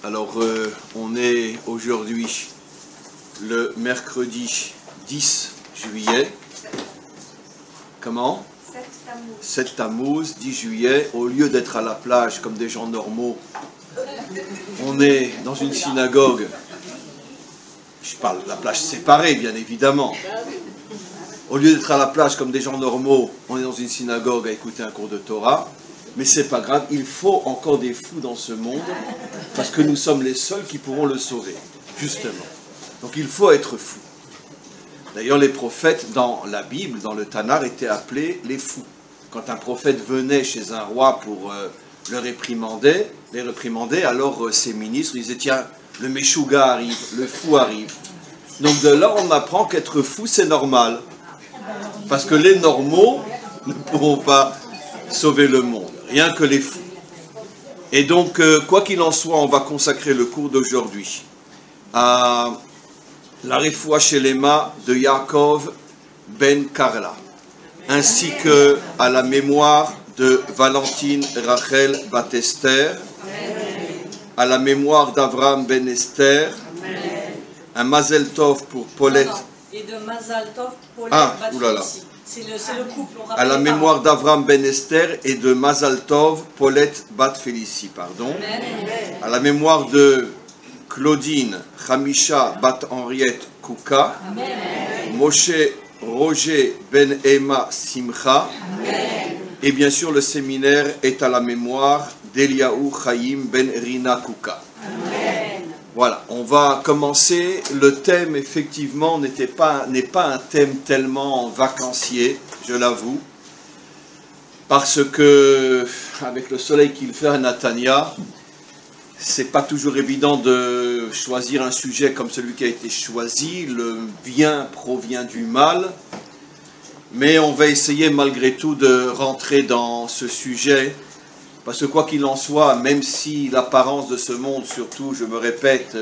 Alors, on est aujourd'hui le mercredi 10 juillet. Comment? 7 Tammuz, 10 juillet. Au lieu d'être à la plage comme des gens normaux, on est dans une synagogue. Je parle de la plage séparée, bien évidemment. Au lieu d'être à la plage comme des gens normaux, on est dans une synagogue à écouter un cours de Torah. Mais c'est pas grave, il faut encore des fous dans ce monde, parce que nous sommes les seuls qui pourront le sauver, justement. Donc il faut être fou. D'ailleurs, les prophètes dans la Bible, dans le Tanakh, étaient appelés les fous. Quand un prophète venait chez un roi pour les réprimander, alors ses ministres disaient, tiens, le Meshuga arrive, le fou arrive. Donc de là, on apprend qu'être fou, c'est normal. Parce que les normaux ne pourront pas sauver le monde, rien que les fous. Et donc, quoi qu'il en soit, on va consacrer le cours d'aujourd'hui à la Refoua Shelema de Yaakov Ben Karla, ainsi que à la mémoire de Valentine Rachel Bat Esther, à la mémoire d'Avram Ben Esther, un Mazel Tov pour Paulette. Et de Mazel Tov pour Paulette Bat Félicie. C'est le couple. À la mémoire d'Avram Ben Esther et de Mazal Tov, Paulette Bat Félicie, pardon. Amen. À la mémoire de Claudine Hamisha Bat Henriette Kouka. Amen. Moshe Roger Ben Emma Simcha. Amen. Et bien sûr, le séminaire est à la mémoire d'Eliaou Chaim Ben Rina Kouka. Amen. Voilà, on va commencer. Le thème, effectivement, n'est pas un thème tellement vacancier, je l'avoue, parce que, avec le soleil qu'il fait à Natania, c'est pas toujours évident de choisir un sujet comme celui qui a été choisi. Le bien provient du mal, mais on va essayer malgré tout de rentrer dans ce sujet. Parce que quoi qu'il en soit, même si l'apparence de ce monde, surtout, je me répète,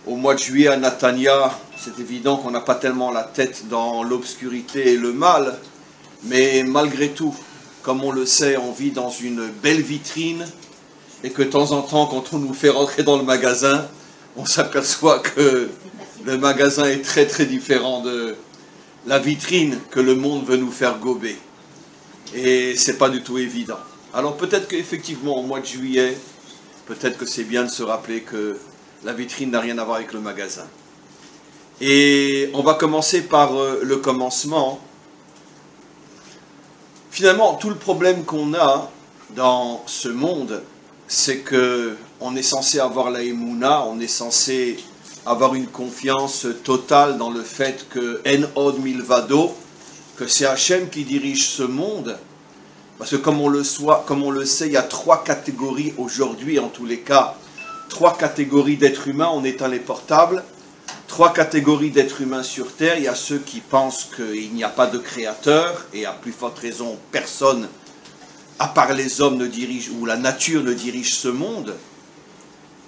au mois de juillet à Natania, c'est évident qu'on n'a pas tellement la tête dans l'obscurité et le mal, mais malgré tout, comme on le sait, on vit dans une belle vitrine, et que de temps en temps, quand on nous fait rentrer dans le magasin, on s'aperçoit que le magasin est très très différent de la vitrine que le monde veut nous faire gober. Et c'est pas du tout évident. Alors peut-être qu'effectivement, au mois de juillet, peut-être que c'est bien de se rappeler que la vitrine n'a rien à voir avec le magasin. Et on va commencer par le commencement. Finalement, tout le problème qu'on a dans ce monde, c'est qu'on est censé avoir la Emouna, on est censé avoir une confiance totale dans le fait que En Od Milvado, que c'est Hachem qui dirige ce monde. Parce que comme on le sait, il y a 3 catégories aujourd'hui, en tous les cas, 3 catégories d'êtres humains, on éteint les portables, 3 catégories d'êtres humains sur Terre. Il y a ceux qui pensent qu'il n'y a pas de créateur, et à plus forte raison, personne, à part les hommes, ne dirige, ou la nature ne dirige ce monde.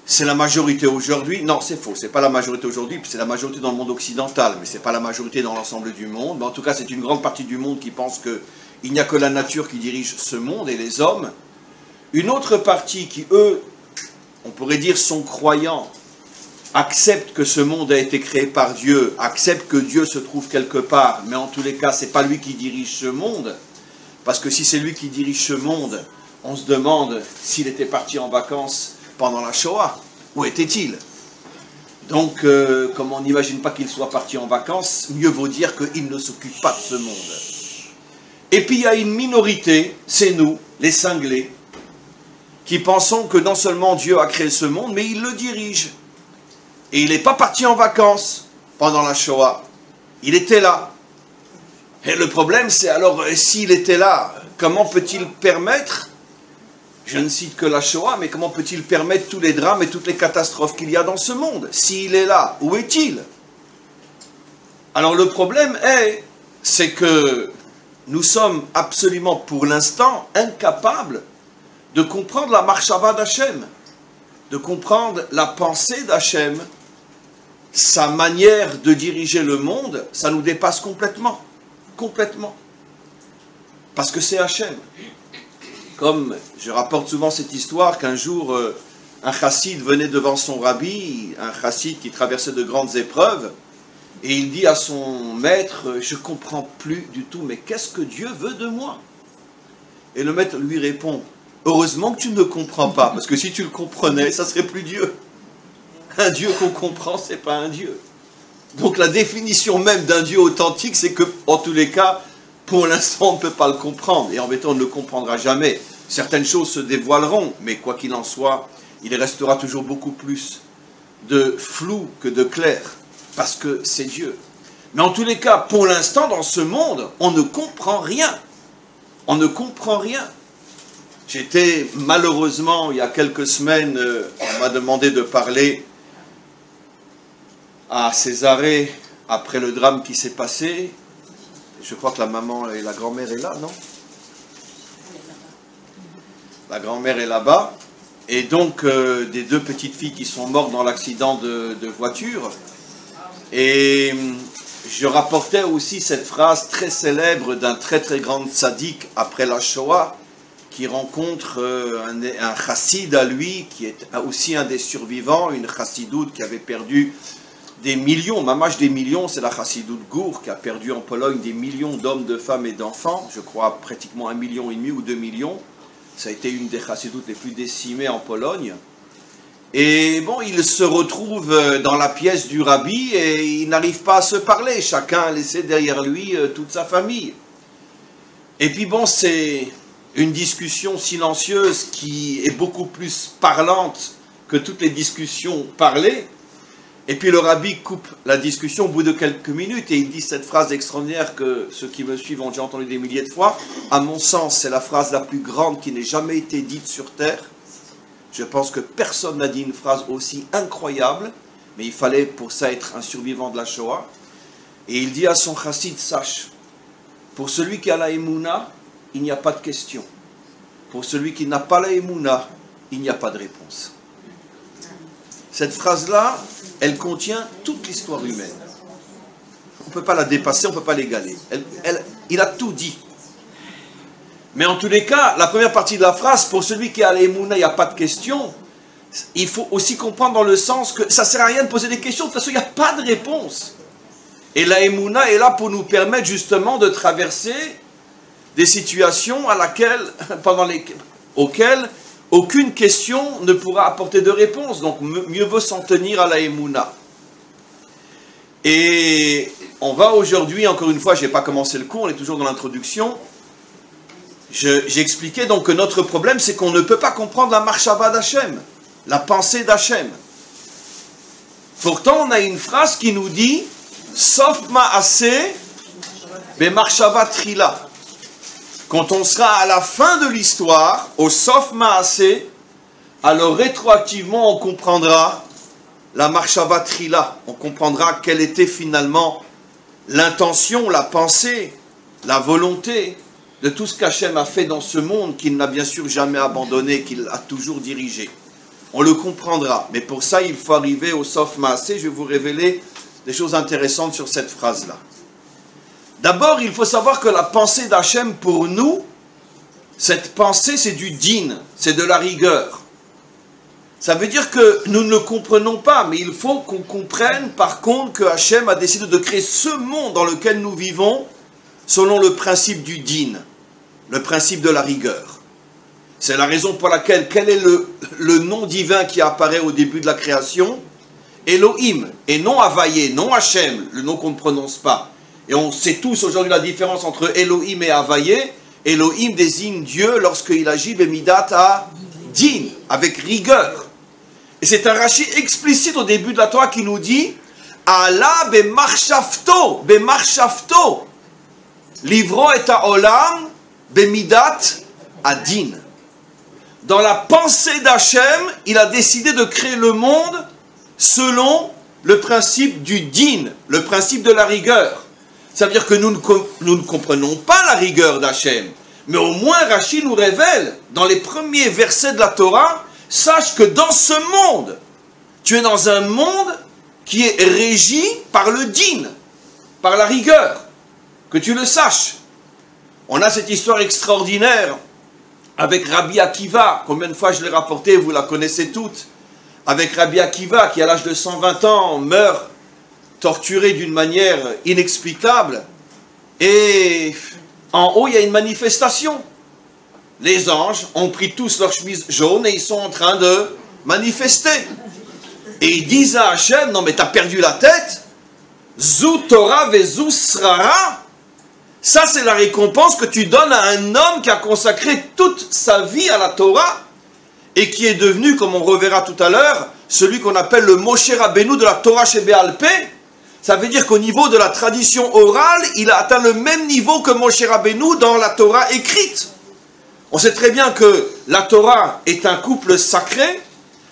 C'est la majorité aujourd'hui. Non, c'est faux, c'est pas la majorité aujourd'hui, c'est la majorité dans le monde occidental, mais c'est pas la majorité dans l'ensemble du monde. Mais en tout cas, c'est une grande partie du monde qui pense que il n'y a que la nature qui dirige ce monde et les hommes. Une autre partie qui, eux, on pourrait dire sont croyants, acceptent que ce monde a été créé par Dieu, acceptent que Dieu se trouve quelque part, mais en tous les cas, ce n'est pas lui qui dirige ce monde. Parce que si c'est lui qui dirige ce monde, on se demande s'il était parti en vacances pendant la Shoah. Où était-il? Donc, comme on n'imagine pas qu'il soit parti en vacances, mieux vaut dire qu'il ne s'occupe pas de ce monde. Et puis il y a une minorité, c'est nous, les cinglés, qui pensons que non seulement Dieu a créé ce monde, mais il le dirige. Et il n'est pas parti en vacances pendant la Shoah. Il était là. Et le problème, c'est alors, s'il était là, comment peut-il permettre, je ne cite que la Shoah, mais comment peut-il permettre tous les drames et toutes les catastrophes qu'il y a dans ce monde? S'il est là, où est-il? Alors le problème c'est que nous sommes absolument, pour l'instant, incapables de comprendre la marchava d'Hachem, de comprendre la pensée d'Hachem, sa manière de diriger le monde. Ça nous dépasse complètement, complètement. Parce que c'est Hachem. Comme je rapporte souvent cette histoire qu'un jour, un chassid venait devant son rabbi, un chassid qui traversait de grandes épreuves, et il dit à son maître, je ne comprends plus du tout, mais qu'est-ce que Dieu veut de moi? Et le maître lui répond, heureusement que tu ne comprends pas, parce que si tu le comprenais, ça serait plus Dieu. Un Dieu qu'on comprend, ce n'est pas un Dieu. Donc la définition même d'un Dieu authentique, c'est que, en tous les cas, pour l'instant, on ne peut pas le comprendre. Et en vérité, on ne le comprendra jamais. Certaines choses se dévoileront, mais quoi qu'il en soit, il restera toujours beaucoup plus de flou que de clair, parce que c'est Dieu. Mais en tous les cas, pour l'instant, dans ce monde, on ne comprend rien. On ne comprend rien. J'étais, malheureusement, il y a quelques semaines, on m'a demandé de parler à Césarée après le drame qui s'est passé. Je crois que la maman et la grand-mère est là, non? La grand-mère est là-bas. Et donc, des deux petites filles qui sont mortes dans l'accident de voiture. Et je rapportais aussi cette phrase très célèbre d'un très très grand tzaddik après la Shoah, qui rencontre un chassid à lui, qui est aussi un des survivants, une chassidoute qui avait perdu des millions, mamash des millions, c'est la chassidoute Gour, qui a perdu en Pologne des millions d'hommes, de femmes et d'enfants, je crois pratiquement 1,5 million ou 2 millions. Ça a été une des chassidoutes les plus décimées en Pologne. Et bon, il se retrouve dans la pièce du rabbi et il n'arrive pas à se parler. Chacun a laissé derrière lui toute sa famille. Et puis bon, c'est une discussion silencieuse qui est beaucoup plus parlante que toutes les discussions parlées. Et puis le rabbi coupe la discussion au bout de quelques minutes et il dit cette phrase extraordinaire que ceux qui me suivent ont déjà entendu des milliers de fois. À mon sens, c'est la phrase la plus grande qui n'ait jamais été dite sur terre. Je pense que personne n'a dit une phrase aussi incroyable, mais il fallait pour ça être un survivant de la Shoah. Et il dit à son chassid, sache, pour celui qui a la Emouna, il n'y a pas de question. Pour celui qui n'a pas la Emouna, il n'y a pas de réponse. Cette phrase-là, elle contient toute l'histoire humaine. On ne peut pas la dépasser, on ne peut pas l'égaler. Il a tout dit. Mais en tous les cas, la première partie de la phrase, pour celui qui a l'Emouna, il n'y a pas de question. Il faut aussi comprendre dans le sens que ça ne sert à rien de poser des questions, de toute façon, il n'y a pas de réponse. Et la Emouna est là pour nous permettre justement de traverser des situations auxquelles aucune question ne pourra apporter de réponse. Donc mieux vaut s'en tenir à la Emouna. Et on va aujourd'hui, encore une fois, je n'ai pas commencé le cours, on est toujours dans l'introduction. J'ai expliqué donc que notre problème, c'est qu'on ne peut pas comprendre la marchava d'Hachem, la pensée d'Hachem. Pourtant, on a une phrase qui nous dit « Sof ma'aseh be'marchava trila ». Quand on sera à la fin de l'histoire, au Sof ma'aseh, alors rétroactivement, on comprendra la marchava trila. On comprendra quelle était finalement l'intention, la pensée, la volonté de tout ce qu'Hachem a fait dans ce monde, qu'il n'a bien sûr jamais abandonné, qu'il a toujours dirigé. On le comprendra, mais pour ça, il faut arriver au Sof Maaseh. Je vais vous révéler des choses intéressantes sur cette phrase-là. D'abord, il faut savoir que la pensée d'Hachem, pour nous, cette pensée, c'est du din, c'est de la rigueur. Ça veut dire que nous ne le comprenons pas, mais il faut qu'on comprenne, par contre, que Hachem a décidé de créer ce monde dans lequel nous vivons, selon le principe du din, le principe de la rigueur. C'est la raison pour laquelle, quel est le nom divin qui apparaît au début de la création? Elohim, et non Havayé, non Hachem, le nom qu'on ne prononce pas. Et on sait tous aujourd'hui la différence entre Elohim et Havayé. Elohim désigne Dieu lorsqu'il agit bemidat à din, avec rigueur. Et c'est un Rashi explicite au début de la Torah qui nous dit Allah bemarshafto, bemarshafto. Livro et olam bemidat adin. Dans la pensée d'Hachem, il a décidé de créer le monde selon le principe du din, le principe de la rigueur. Ça veut dire que nous ne comprenons pas la rigueur d'Hachem, mais au moins Rashi nous révèle, dans les premiers versets de la Torah, sache que dans ce monde, tu es dans un monde qui est régi par le din, par la rigueur. Que tu le saches. On a cette histoire extraordinaire avec Rabbi Akiva, combien de fois je l'ai rapporté, vous la connaissez toutes, avec Rabbi Akiva qui à l'âge de 120 ans meurt torturé d'une manière inexplicable, et en haut il y a une manifestation. Les anges ont pris tous leur chemise jaune et ils sont en train de manifester. Et ils disent à Hachem, non mais t'as perdu la tête, Zou Torah vezu srara. Ça c'est la récompense que tu donnes à un homme qui a consacré toute sa vie à la Torah et qui est devenu, comme on reverra tout à l'heure, celui qu'on appelle le Moshe Rabbeinu de la Torah chez Béal Pé. Ça veut dire qu'au niveau de la tradition orale, il a atteint le même niveau que Moshe Rabbeinu dans la Torah écrite. On sait très bien que la Torah est un couple sacré.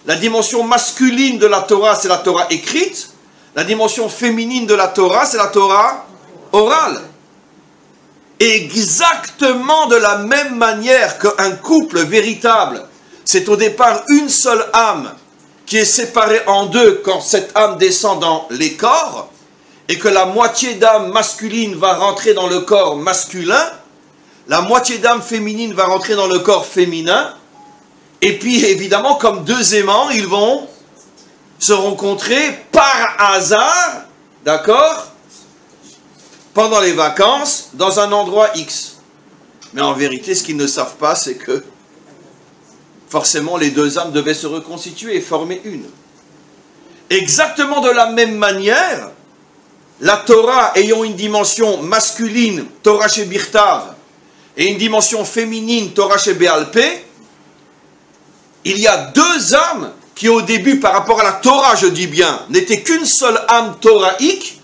La dimension masculine de la Torah, c'est la Torah écrite. La dimension féminine de la Torah, c'est la Torah orale. Exactement de la même manière qu'un couple véritable, c'est au départ une seule âme qui est séparée en deux quand cette âme descend dans les corps, et que la moitié d'âme masculine va rentrer dans le corps masculin, la moitié d'âme féminine va rentrer dans le corps féminin, et puis évidemment comme deux aimants, ils vont se rencontrer par hasard, d'accord, pendant les vacances, dans un endroit X. Mais en vérité, ce qu'ils ne savent pas, c'est que forcément les deux âmes devaient se reconstituer et former une. Exactement de la même manière, la Torah ayant une dimension masculine, Torah chez Birtav, et une dimension féminine, Torah chez Béal Pé, il y a deux âmes qui au début, par rapport à la Torah, je dis bien, n'étaient qu'une seule âme torahique,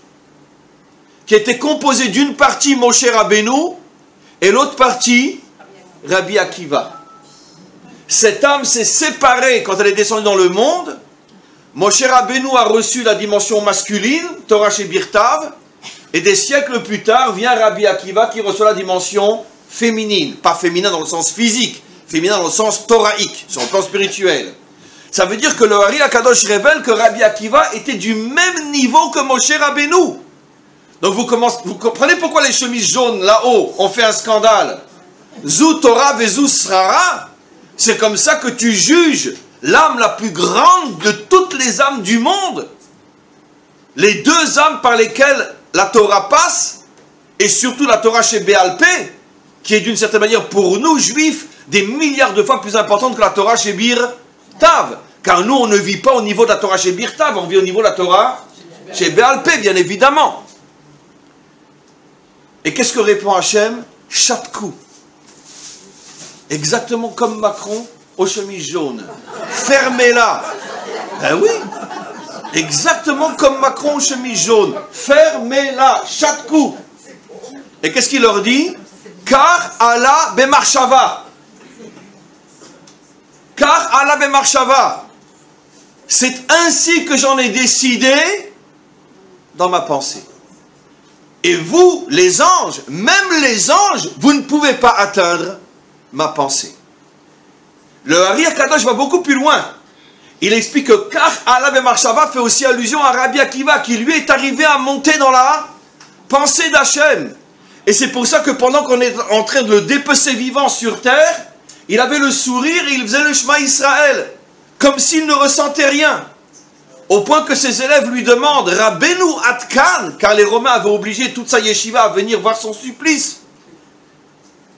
qui était composée d'une partie Moshe Rabbeinu et l'autre partie Rabbi Akiva. Cette âme s'est séparée quand elle est descendue dans le monde. Moshe Rabbeinu a reçu la dimension masculine, Torah chez Birtav, et des siècles plus tard vient Rabbi Akiva qui reçoit la dimension féminine, pas féminin dans le sens physique, féminin dans le sens torahique, sur le plan spirituel. Ça veut dire que le Hari Akadosh révèle que Rabbi Akiva était du même niveau que Moshe Rabbeinu. Donc vous comprenez pourquoi les chemises jaunes là-haut ont fait un scandale. Zou Torah vezu srara. C'est comme ça que tu juges l'âme la plus grande de toutes les âmes du monde. Les deux âmes par lesquelles la Torah passe, et surtout la Torah chez Béal Pé, qui est d'une certaine manière pour nous, juifs, des milliards de fois plus importante que la Torah chez Bir Tav. Car nous, on ne vit pas au niveau de la Torah chez Bir Tav, on vit au niveau de la Torah chez Béal Pé, bien évidemment. Et qu'est-ce que répond Hachem? Chatkou. Exactement comme Macron aux chemises jaunes. Fermez-la. Ben oui. Exactement comme Macron aux chemises jaunes. Fermez-la. Chatkou. Et qu'est-ce qu'il leur dit? Car Allah bemarshava. Car Allah bemarshava. C'est ainsi que j'en ai décidé dans ma pensée. Et vous, les anges, même les anges, vous ne pouvez pas atteindre ma pensée. Le Hari Akadosh va beaucoup plus loin. Il explique que Kach Allah bemarshava fait aussi allusion à Rabbi Akiva, qui lui est arrivé à monter dans la pensée d'Hachem. Et c'est pour ça que pendant qu'on est en train de le dépecer vivant sur terre, il avait le sourire et il faisait le Shema Israël, comme s'il ne ressentait rien. Au point que ses élèves lui demandent, Rabbeinu Atkan, car les Romains avaient obligé toute sa yeshiva à venir voir son supplice.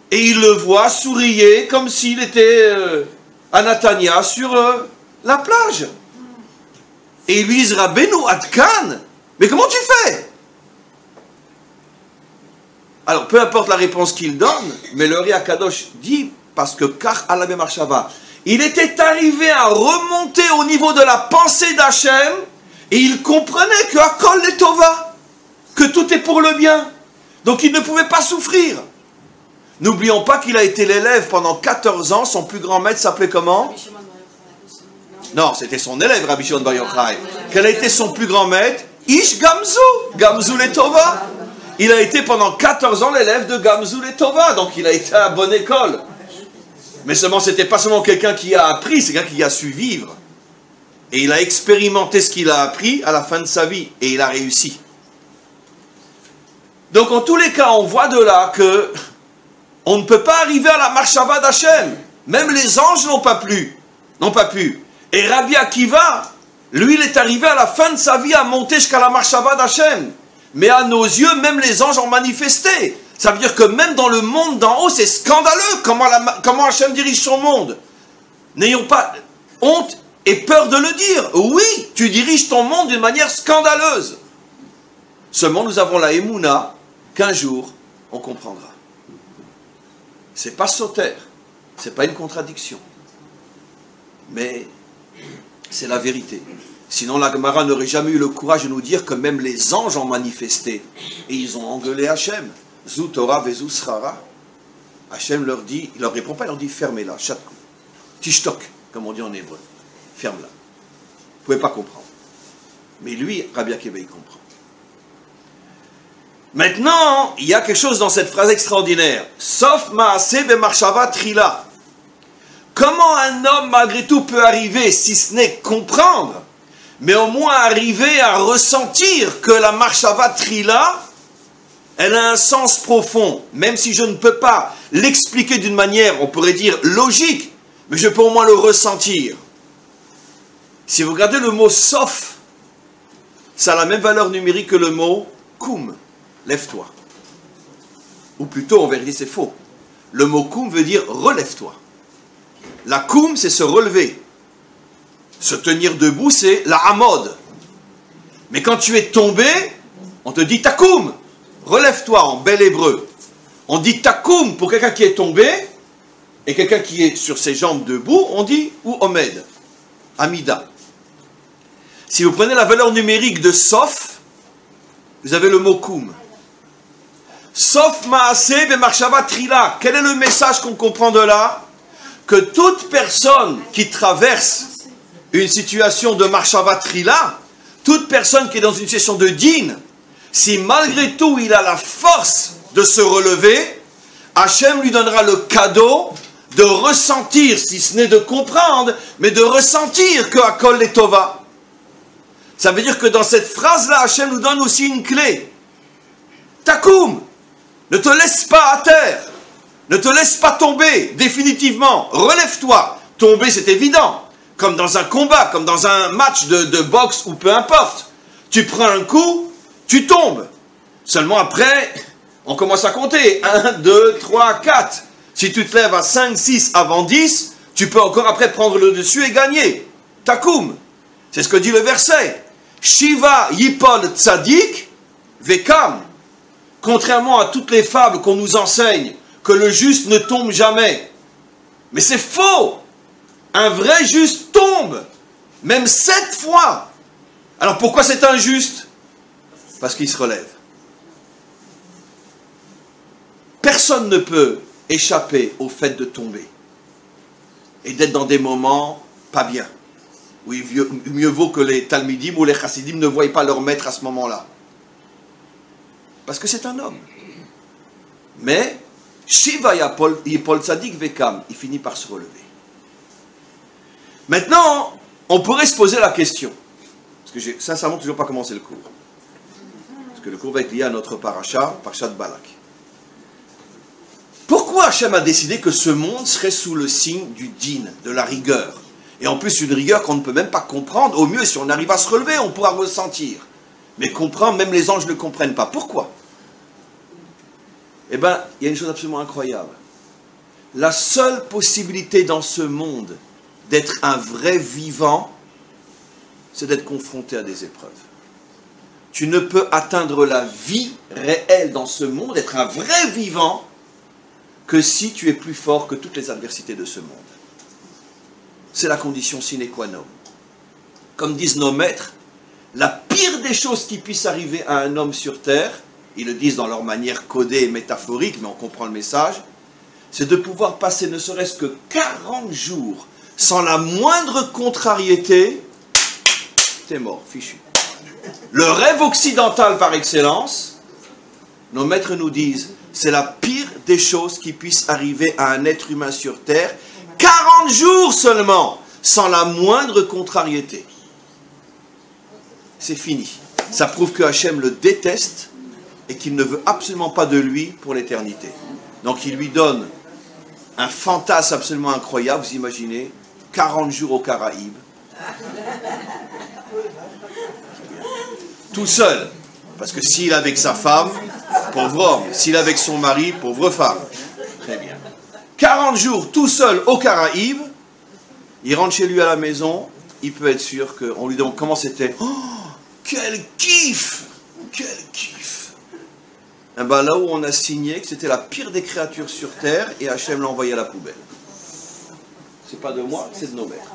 Et il le voit souriller comme s'il était à Natania sur la plage. Et ils lui disent, Rabbeinu Atkan, mais comment tu fais? Alors, peu importe la réponse qu'il donne, mais le Hari Akadosh dit, parce que Kach Allah bemarshava, il était arrivé à remonter au niveau de la pensée d'Hachem, et il comprenait que Hakol Letova, que tout est pour le bien. Donc il ne pouvait pas souffrir. N'oublions pas qu'il a été l'élève pendant 14 ans, son plus grand maître s'appelait comment? Non, c'était son élève, Rabbi Shimon Bar Yochai. Quel a été son plus grand maître? Ish Gamzu, Gamzu Letova. Il a été pendant 14 ans l'élève de Gamzu Letova, donc il a été à la bonne école. Mais seulement, ce n'était pas seulement quelqu'un qui a appris, c'est quelqu'un qui a su vivre. Et il a expérimenté ce qu'il a appris à la fin de sa vie. Et il a réussi. Donc, en tous les cas, on voit de là que on ne peut pas arriver à la marshava d'Hachem. Même les anges n'ont pas pu. Et Rabbi Akiva, lui, il est arrivé à la fin de sa vie à monter jusqu'à la Marshava d'Hachem. Mais à nos yeux, même les anges ont manifesté. Ça veut dire que même dans le monde d'en haut, c'est scandaleux comment Hachem dirige son monde. N'ayons pas honte et peur de le dire. Oui, tu diriges ton monde d'une manière scandaleuse. Seulement, nous avons la émouna qu'un jour, on comprendra. C'est pas sautaire, c'est pas une contradiction. Mais c'est la vérité. Sinon, la Gemara n'aurait jamais eu le courage de nous dire que même les anges ont manifesté. Et ils ont engueulé Hachem. Zu Torah vezu srara. Hachem leur dit, il leur répond pas, il leur dit fermez-la, chatkou. Tishtok, comme on dit en hébreu. Ferme-la. Vous ne pouvez pas comprendre. Mais lui, Rabbi Akiva, il comprend. Maintenant, il y a quelque chose dans cette phrase extraordinaire. Sauf ma'aseh bemarshava trila. Comment un homme, malgré tout, peut arriver, si ce n'est comprendre, mais au moins arriver à ressentir que la marshava trila, elle a un sens profond, même si je ne peux pas l'expliquer d'une manière, on pourrait dire, logique, mais je peux au moins le ressentir. Si vous regardez le mot sauf, ça a la même valeur numérique que le mot koum, lève-toi. Ou plutôt, en vérité, c'est faux. Le mot koum veut dire relève-toi. La koum, c'est se relever. Se tenir debout, c'est la hamod. Mais quand tu es tombé, on te dit takoum. Relève-toi en bel hébreu. On dit takoum pour quelqu'un qui est tombé, et quelqu'un qui est sur ses jambes debout, on dit ou omed, amida. Si vous prenez la valeur numérique de sof, vous avez le mot koum. Sof maaseh bemarshava trila. Quel est le message qu'on comprend de là? Que toute personne qui traverse une situation de marshava trila, toute personne qui est dans une situation de din, si malgré tout il a la force de se relever, Hachem lui donnera le cadeau de ressentir, si ce n'est de comprendre, mais de ressentir que Hakol Letova. Ça veut dire que dans cette phrase-là, Hachem nous donne aussi une clé. Takoum, ne te laisse pas à terre, ne te laisse pas tomber définitivement, relève-toi. Tomber, c'est évident, comme dans un combat, comme dans un match de boxe ou peu importe. Tu prends un coup, tu tombes. Seulement après, on commence à compter. 1, 2, 3, 4. Si tu te lèves à 5, 6 avant 10, tu peux encore après prendre le dessus et gagner. Takoum. C'est ce que dit le verset. Shiva yipol tzadik vekam. Contrairement à toutes les fables qu'on nous enseigne, que le juste ne tombe jamais. Mais c'est faux. Un vrai juste tombe. Même 7 fois. Alors pourquoi c'est injuste? Parce qu'il se relève. Personne ne peut échapper au fait de tomber et d'être dans des moments pas bien, où mieux vaut que les talmidim ou les chassidim ne voient pas leur maître à ce moment-là. Parce que c'est un homme. Mais, Shiva Yipol Tzadik Vekam, il finit par se relever. Maintenant, on pourrait se poser la question, parce que j'ai sincèrement toujours pas commencé le cours, parce que le cours va être lié à notre parasha, Parashat Balak. Pourquoi Hachem a décidé que ce monde serait sous le signe du din, de la rigueur? Et en plus, une rigueur qu'on ne peut même pas comprendre. Au mieux, si on arrive à se relever, on pourra ressentir. Mais comprendre, même les anges ne comprennent pas. Pourquoi? Eh bien, il y a une chose absolument incroyable. La seule possibilité dans ce monde d'être un vrai vivant, c'est d'être confronté à des épreuves. Tu ne peux atteindre la vie réelle dans ce monde, être un vrai vivant, que si tu es plus fort que toutes les adversités de ce monde. C'est la condition sine qua non. Comme disent nos maîtres, la pire des choses qui puissent arriver à un homme sur terre, ils le disent dans leur manière codée et métaphorique, mais on comprend le message, c'est de pouvoir passer ne serait-ce que 40 jours sans la moindre contrariété, t'es mort, fichu. Le rêve occidental par excellence, nos maîtres nous disent, c'est la pire des choses qui puissent arriver à un être humain sur terre, 40 jours seulement, sans la moindre contrariété. C'est fini. Ça prouve que Hachem le déteste et qu'il ne veut absolument pas de lui pour l'éternité. Donc il lui donne un fantasme absolument incroyable, vous imaginez, 40 jours aux Caraïbes. Tout seul. Parce que s'il est avec sa femme, pauvre homme. S'il est avec son mari, pauvre femme. Très bien. 40 jours tout seul aux Caraïbes, il rentre chez lui à la maison, il peut être sûr qu'on lui demande comment c'était. Oh, quel kiff! Quel kiff! Et ben là où on a signé que c'était la pire des créatures sur terre et Hachem l'a envoyé à la poubelle. C'est pas de moi, c'est de nos mères.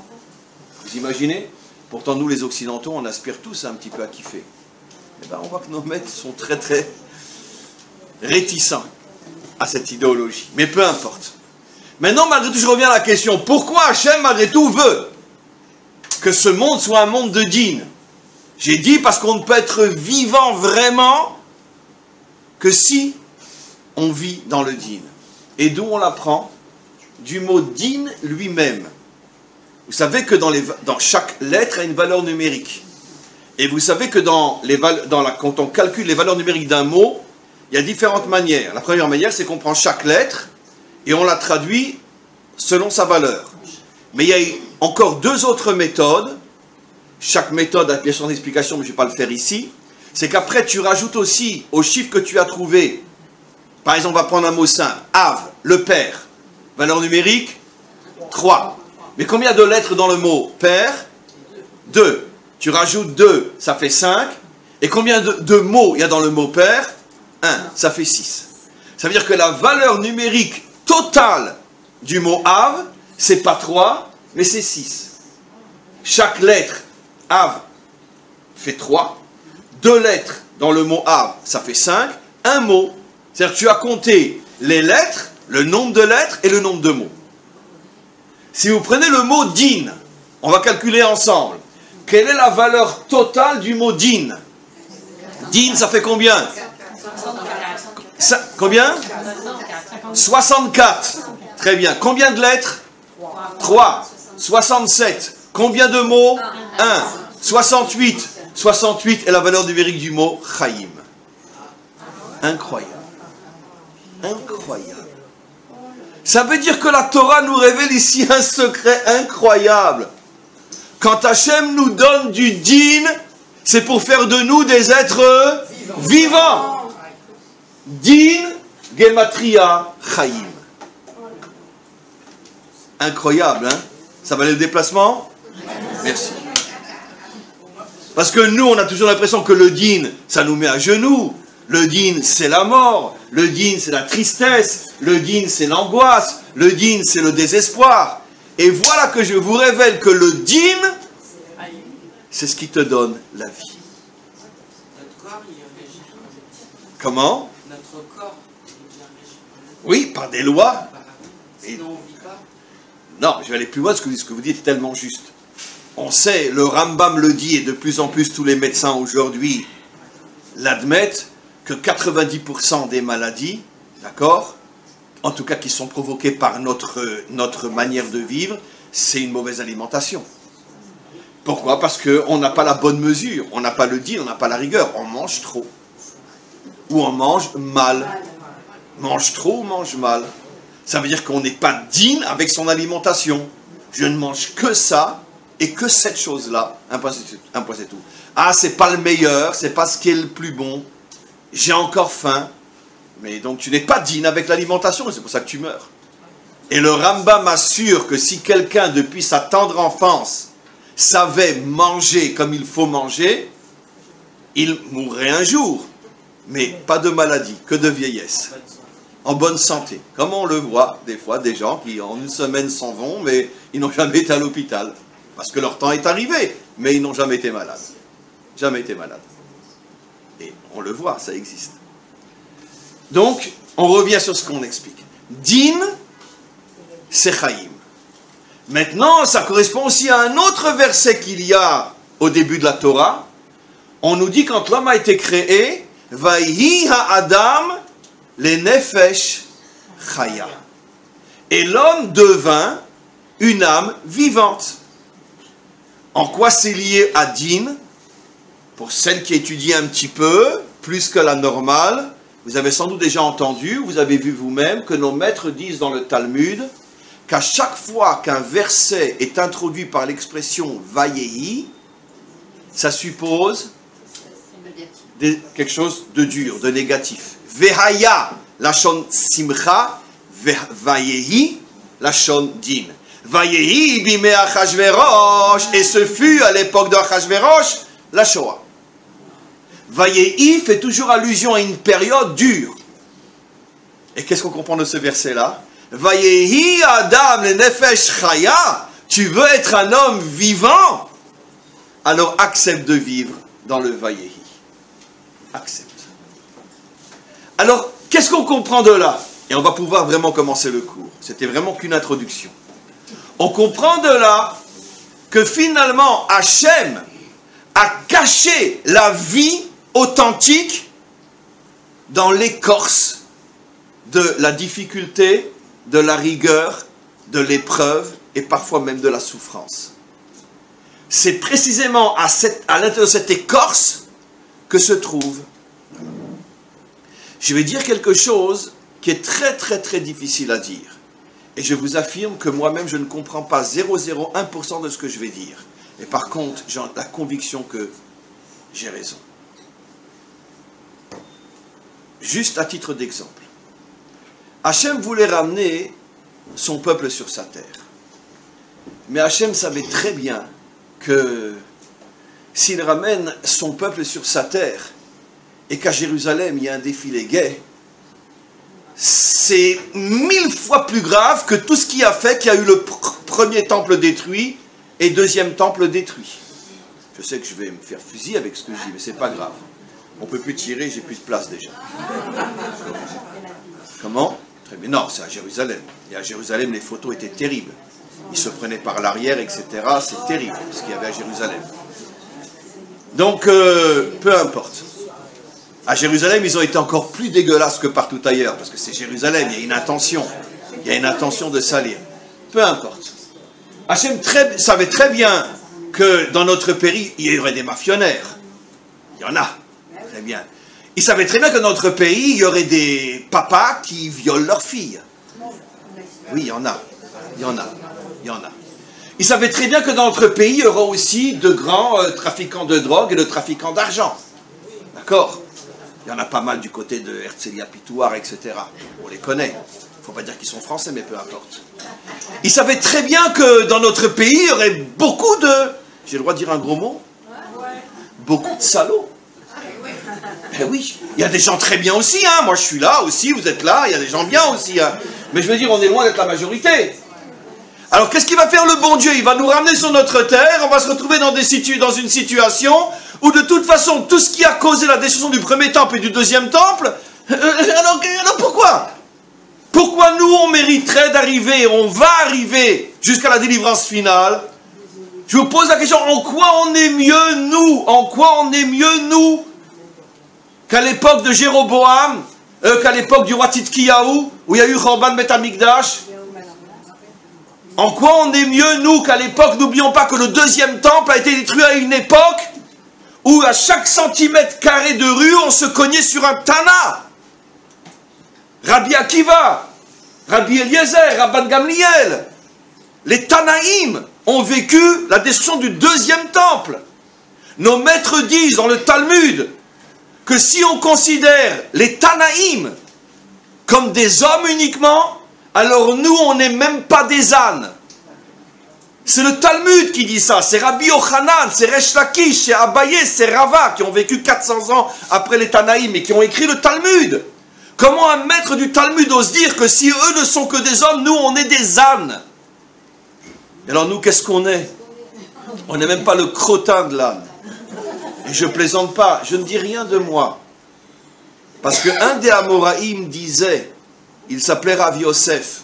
Vous imaginez? Pourtant nous les Occidentaux, on aspire tous un petit peu à kiffer. Et ben on voit que nos maîtres sont très très réticents à cette idéologie. Mais peu importe. Maintenant, malgré tout, je reviens à la question. Pourquoi Hachem, malgré tout, veut que ce monde soit un monde de dîn? J'ai dit parce qu'on ne peut être vivant vraiment que si on vit dans le dîn. Et d'où on l'apprend? Du mot dîn lui-même. Vous savez que dans chaque lettre a une valeur numérique. Et vous savez que quand on calcule les valeurs numériques d'un mot, il y a différentes manières. La première manière, c'est qu'on prend chaque lettre et on la traduit selon sa valeur. Mais il y a encore deux autres méthodes. Chaque méthode a bien son explication, mais je ne vais pas le faire ici. C'est qu'après, tu rajoutes aussi au chiffre que tu as trouvé. Par exemple, on va prendre un mot simple. Av, le père. Valeur numérique, 3. Mais combien de lettres dans le mot père? 2. Tu rajoutes 2, ça fait 5. Et combien de mots il y a dans le mot père? 1, ça fait 6. Ça veut dire que la valeur numérique totale du mot Av, c'est pas 3, mais c'est 6. Chaque lettre Av fait 3. 2 lettres dans le mot Av, ça fait 5. Un mot, c'est-à-dire que tu as compté les lettres, le nombre de lettres et le nombre de mots. Si vous prenez le mot dîn, on va calculer ensemble. Quelle est la valeur totale du mot dîn? Dîn, ça fait combien? Combien? 64. Très bien. Combien de lettres? 3. 67. Combien de mots? 1. 68. 68 est la valeur numérique du mot Chaim. Incroyable. Incroyable. Ça veut dire que la Torah nous révèle ici un secret incroyable. Quand Hachem nous donne du dîn, c'est pour faire de nous des êtres vivants. Dîn, Gematria, Chaim. Incroyable, hein? Ça valait le déplacement? Merci. Parce que nous, on a toujours l'impression que le dîn, ça nous met à genoux. Le dîn, c'est la mort. Le dîn, c'est la tristesse. Le dîn, c'est l'angoisse. Le dîn, c'est le désespoir. Et voilà que je vous révèle que le dîn, c'est ce qui te donne la vie. Notre corps, il est régi. Comment? Notre corps, il est régi. Oui, par des lois. Sinon, on ne vit pas. Non, je vais aller plus loin, ce que vous dites est tellement juste. On sait, le Rambam le dit, et de plus en plus tous les médecins aujourd'hui l'admettent, que 90% des maladies, d'accord, en tout cas qui sont provoquées par notre manière de vivre, c'est une mauvaise alimentation. Pourquoi? Parce qu'on n'a pas la bonne mesure, on n'a pas le dîn, on n'a pas la rigueur, on mange trop. Ou on mange mal. Mange trop ou mange mal. Ça veut dire qu'on n'est pas dîn avec son alimentation. Je ne mange que ça et que cette chose-là. Un point c'est tout. Ah, c'est pas le meilleur, c'est pas ce qui est le plus bon. J'ai encore faim. Mais donc tu n'es pas dîn avec l'alimentation et c'est pour ça que tu meurs. Et le Rambam assure que si quelqu'un, depuis sa tendre enfance, savait manger comme il faut manger, il mourrait un jour. Mais pas de maladie, que de vieillesse. En bonne santé. Comme on le voit, des fois, des gens qui en une semaine s'en vont, mais ils n'ont jamais été à l'hôpital. Parce que leur temps est arrivé, mais ils n'ont jamais été malades. Jamais été malades. Et on le voit, ça existe. Donc, on revient sur ce qu'on explique. Dîn, c'est Chaim. Maintenant, ça correspond aussi à un autre verset qu'il y a au début de la Torah. On nous dit quand l'homme a été créé, Vayhi ha'adam le nefesh chaya. Et l'homme devint une âme vivante. En quoi c'est lié à Dîn? Pour celle qui étudie un petit peu, plus que la normale, Vous avez sans doute déjà entendu, vous avez vu vous-même, que nos maîtres disent dans le Talmud qu'à chaque fois qu'un verset est introduit par l'expression « vayehi », ça suppose quelque chose de dur, de négatif. « Vehaya » lachon simcha, vayehi lachon din. Vayehi bime Achashverosh, et ce fut à l'époque de Achashverosh la Shoah. Vayehi fait toujours allusion à une période dure. Et qu'est-ce qu'on comprend de ce verset-là? Vayehi Adam le nefesh chaya, tu veux être un homme vivant, alors accepte de vivre dans le Vayehi. Accepte. Alors, qu'est-ce qu'on comprend de là? Et on va pouvoir vraiment commencer le cours. C'était vraiment qu'une introduction. On comprend de là que finalement Hachem a caché la vie authentique dans l'écorce de la difficulté, de la rigueur, de l'épreuve et parfois même de la souffrance. C'est précisément à l'intérieur de cette écorce que se trouve. Je vais dire quelque chose qui est très très très difficile à dire. Et je vous affirme que moi-même je ne comprends pas 0,01% de ce que je vais dire. Et par contre, j'ai la conviction que j'ai raison. Juste à titre d'exemple. Hachem voulait ramener son peuple sur sa terre. Mais Hachem savait très bien que s'il ramène son peuple sur sa terre et qu'à Jérusalem il y a un défilé gay, c'est 1000 fois plus grave que tout ce qui a fait qu'il y a eu le premier temple détruit et deuxième temple détruit. Je sais que je vais me faire fusiller avec ce que je dis, mais c'est pas grave. On ne peut plus tirer, j'ai plus de place déjà. Comment? Très bien. Non, c'est à Jérusalem. Et à Jérusalem, les photos étaient terribles. Ils se prenaient par l'arrière, etc. C'est terrible, ce qu'il y avait à Jérusalem. Donc, peu importe. À Jérusalem, ils ont été encore plus dégueulasses que partout ailleurs, parce que c'est Jérusalem, il y a une intention. Il y a une intention de salir. Peu importe. Hachem savait très bien que dans notre pays, il y aurait des mafionnaires. Il y en a. Très bien. Il savait très bien que dans notre pays, il y aurait des papas qui violent leurs filles. Oui, il y en a. Il y en a. Il y en a. Il savait très bien que dans notre pays, il y aura aussi de grands trafiquants de drogue et de trafiquants d'argent. D'accord? Il y en a pas mal du côté de Herzliya Pitouar, etc. On les connaît. Il ne faut pas dire qu'ils sont français, mais peu importe. Il savait très bien que dans notre pays, il y aurait beaucoup de... J'ai le droit de dire un gros mot? Beaucoup de salauds. Eh oui, il y a des gens très bien aussi, hein. Moi je suis là aussi, vous êtes là, il y a des gens bien aussi, hein. Mais je veux dire, on est loin d'être la majorité. Alors qu'est-ce qu'il va faire le bon Dieu? Il va nous ramener sur notre terre, on va se retrouver dans une situation où de toute façon, tout ce qui a causé la destruction du premier temple et du deuxième temple, alors pourquoi? Pourquoi nous on mériterait d'arriver, on va arriver jusqu'à la délivrance finale? Je vous pose la question, en quoi on est mieux nous? En quoi on est mieux nous qu'à l'époque de Jéroboam, qu'à l'époque du roi Tzidkiyahu, où il y a eu Chorban Bet Hamikdash? En quoi on est mieux, nous, qu'à l'époque, n'oublions pas que le deuxième temple a été détruit à une époque où à chaque centimètre carré de rue, on se cognait sur un Tana. Rabbi Akiva, Rabbi Eliezer, Rabban Gamliel, les Tanaïm ont vécu la destruction du deuxième temple. Nos maîtres disent dans le Talmud que si on considère les Tanaïm comme des hommes uniquement, alors nous, on n'est même pas des ânes. C'est le Talmud qui dit ça. C'est Rabbi Yochanan, c'est Resh Lakish, c'est Abaye, c'est Rava, qui ont vécu 400 ans après les Tanaïm et qui ont écrit le Talmud. Comment un maître du Talmud ose dire que si eux ne sont que des hommes, nous, on est des ânes? Et alors nous, qu'est-ce qu'on est? On n'est même pas le crottin de l'âne. Et je plaisante pas, je ne dis rien de moi. Parce qu'un des Amoraïm disait, il s'appelait Rav Yosef,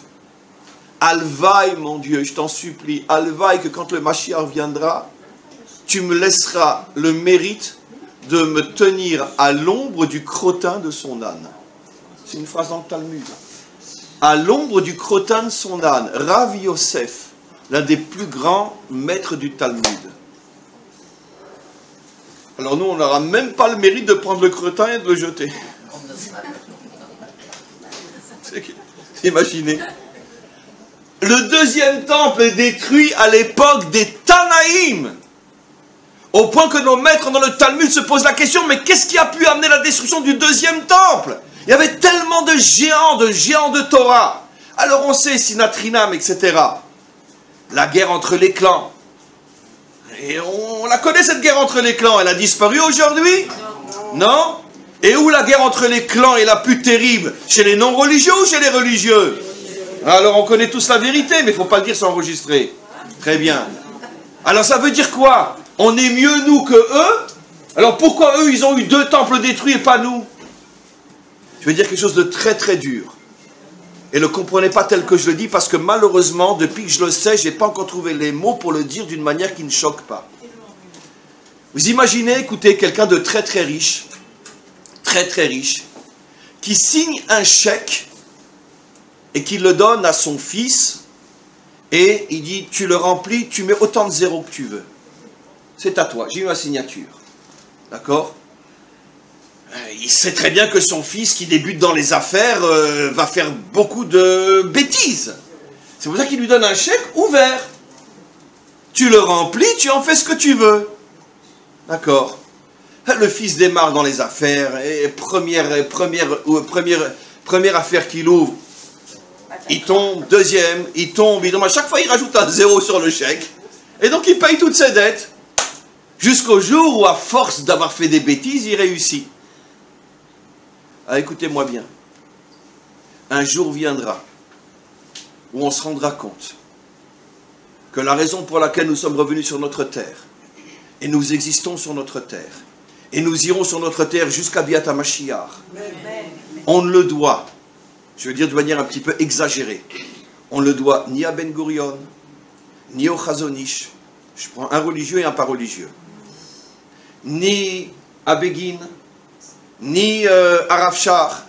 Alvaï, mon Dieu, je t'en supplie, Alvaï, que quand le Mashiach viendra, tu me laisseras le mérite de me tenir à l'ombre du crottin de son âne. C'est une phrase dans le Talmud. À l'ombre du crottin de son âne, Rav Yosef, l'un des plus grands maîtres du Talmud. Alors nous, on n'aura même pas le mérite de prendre le crottin et de le jeter. Imaginez. Le deuxième temple est détruit à l'époque des Tanaïm. Au point que nos maîtres dans le Talmud se posent la question, mais qu'est-ce qui a pu amener la destruction du deuxième temple? Il y avait tellement de géants de Torah. Alors on sait, Sinatrinam, etc. La guerre entre les clans. Et on la connaît cette guerre entre les clans. Elle a disparu aujourd'hui? Non? Et où la guerre entre les clans est la plus terrible? Chez les non-religieux ou chez les religieux? Alors on connaît tous la vérité, mais il ne faut pas le dire sans enregistrer. Très bien. Alors ça veut dire quoi? On est mieux nous que eux? Alors pourquoi eux ils ont eu 2 temples détruits et pas nous? Je vais dire quelque chose de très très dur. Et ne le comprenez pas tel que je le dis, parce que malheureusement, depuis que je le sais, je n'ai pas encore trouvé les mots pour le dire d'une manière qui ne choque pas. Vous imaginez, écoutez, quelqu'un de très très riche, qui signe un chèque et qui le donne à son fils, et il dit, tu le remplis, tu mets autant de zéros que tu veux. C'est à toi, j'ai eu ma signature. D'accord? Il sait très bien que son fils, qui débute dans les affaires, va faire beaucoup de bêtises. C'est pour ça qu'il lui donne un chèque ouvert. Tu le remplis, tu en fais ce que tu veux. D'accord? Le fils démarre dans les affaires, et première affaire qu'il ouvre, il tombe, deuxième, il tombe. À chaque fois, il rajoute un zéro sur le chèque. Et donc, il paye toutes ses dettes. Jusqu'au jour où, à force d'avoir fait des bêtises, il réussit. Ah, écoutez-moi bien. Un jour viendra où on se rendra compte que la raison pour laquelle nous sommes revenus sur notre terre, et nous existons sur notre terre, et nous irons sur notre terre jusqu'à Biat HaMashiach, on ne le doit, je veux dire de manière un petit peu exagérée, on ne le doit ni à Ben Gurion, ni au Chazon Ish, je prends un religieux et un pas religieux, ni à Begin, ni à Rav Shach,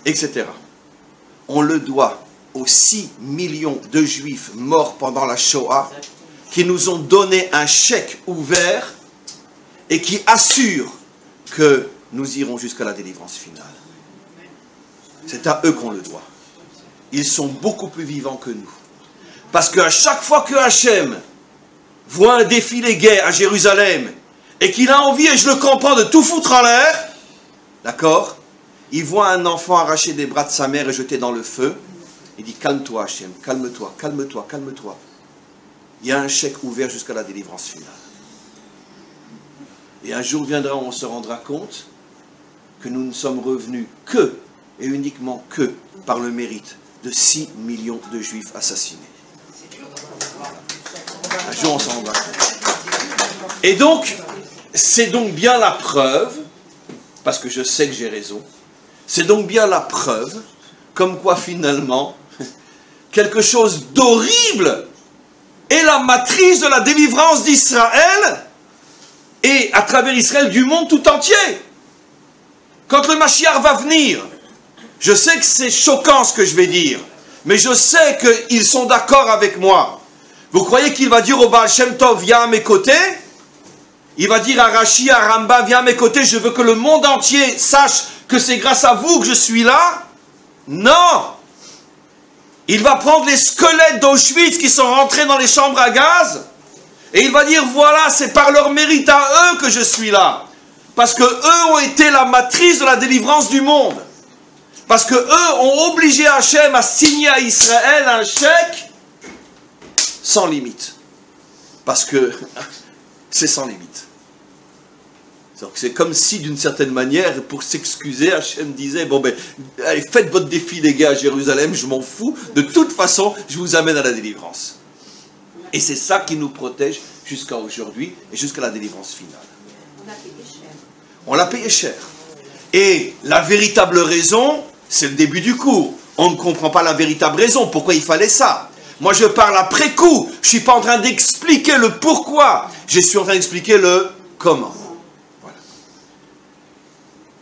etc. On le doit aux 6 millions de juifs morts pendant la Shoah, qui nous ont donné un chèque ouvert et qui assure que nous irons jusqu'à la délivrance finale. C'est à eux qu'on le doit. Ils sont beaucoup plus vivants que nous. Parce qu'à chaque fois que Hachem voit un défilé gay à Jérusalem et qu'il a envie, et je le comprends, de tout foutre en l'air, d'accord? Il voit un enfant arracher des bras de sa mère et jeter dans le feu. Il dit, calme-toi Hachem, calme-toi, calme-toi, calme-toi. Il y a un chèque ouvert jusqu'à la délivrance finale. Et un jour viendra où on se rendra compte que nous ne sommes revenus que, et uniquement que, par le mérite de 6 millions de juifs assassinés. Un jour on s'en rendra compte. Et donc, c'est donc bien la preuve, parce que je sais que j'ai raison, c'est donc bien la preuve, comme quoi finalement, quelque chose d'horrible est la matrice de la délivrance d'Israël, et à travers Israël du monde tout entier. Quand le Mashiach va venir, je sais que c'est choquant ce que je vais dire, mais je sais qu'ils sont d'accord avec moi. Vous croyez qu'il va dire au Baal Shem Tov, viens à mes côtés? Il va dire à Rashi, à Ramba, viens à mes côtés, je veux que le monde entier sache que c'est grâce à vous que je suis là? Non! Il va prendre les squelettes d'Auschwitz qui sont rentrés dans les chambres à gaz, et il va dire, voilà, c'est par leur mérite à eux que je suis là. Parce que eux ont été la matrice de la délivrance du monde. Parce que eux ont obligé Hachem à signer à Israël un chèque sans limite. Parce que c'est sans limite. C'est comme si, d'une certaine manière, pour s'excuser, Hachem disait, bon ben, allez, faites votre défi les gars à Jérusalem, je m'en fous, de toute façon, je vous amène à la délivrance. Et c'est ça qui nous protège jusqu'à aujourd'hui et jusqu'à la délivrance finale. On l'a payé cher. On l'a payé cher. Et la véritable raison, c'est le début du cours. On ne comprend pas la véritable raison, pourquoi il fallait ça. Moi je parle après coup, je ne suis pas en train d'expliquer le pourquoi, je suis en train d'expliquer le comment. Voilà.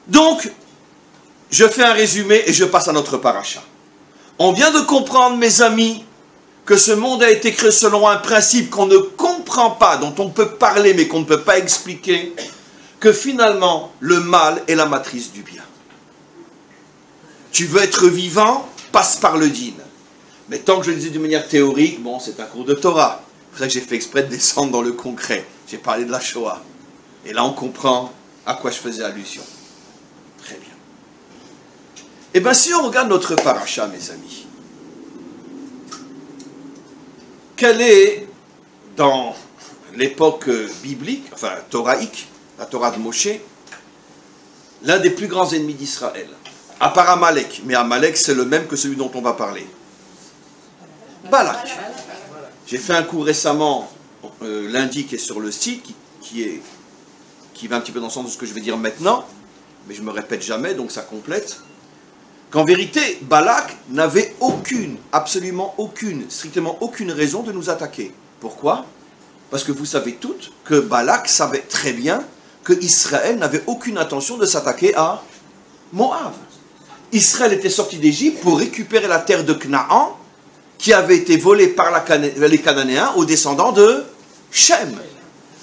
Donc, je fais un résumé et je passe à notre paracha. On vient de comprendre, mes amis, que ce monde a été créé selon un principe qu'on ne comprend pas, dont on peut parler mais qu'on ne peut pas expliquer, que finalement, le mal est la matrice du bien. Tu veux être vivant, passe par le dîn. Mais tant que je le disais d'une manière théorique, bon, c'est un cours de Torah. C'est pour ça que j'ai fait exprès de descendre dans le concret. J'ai parlé de la Shoah. Et là, on comprend à quoi je faisais allusion. Très bien. Eh bien, si on regarde notre paracha, mes amis, quelle est, dans l'époque biblique, enfin, toraïque, la Torah de Moshe, l'un des plus grands ennemis d'Israël, à part Amalek, mais Amalek c'est le même que celui dont on va parler. Balak. J'ai fait un cours récemment, lundi, qui est sur le site, qui va un petit peu dans le sens de ce que je vais dire maintenant, mais je ne me répète jamais, donc ça complète. Qu'en vérité, Balak n'avait aucune, absolument aucune, strictement aucune raison de nous attaquer. Pourquoi? Parce que vous savez toutes que Balak savait très bien que Israël n'avait aucune intention de s'attaquer à Moab. Israël était sorti d'Égypte pour récupérer la terre de Canaan qui avait été volée par les Cananéens aux descendants de Shem.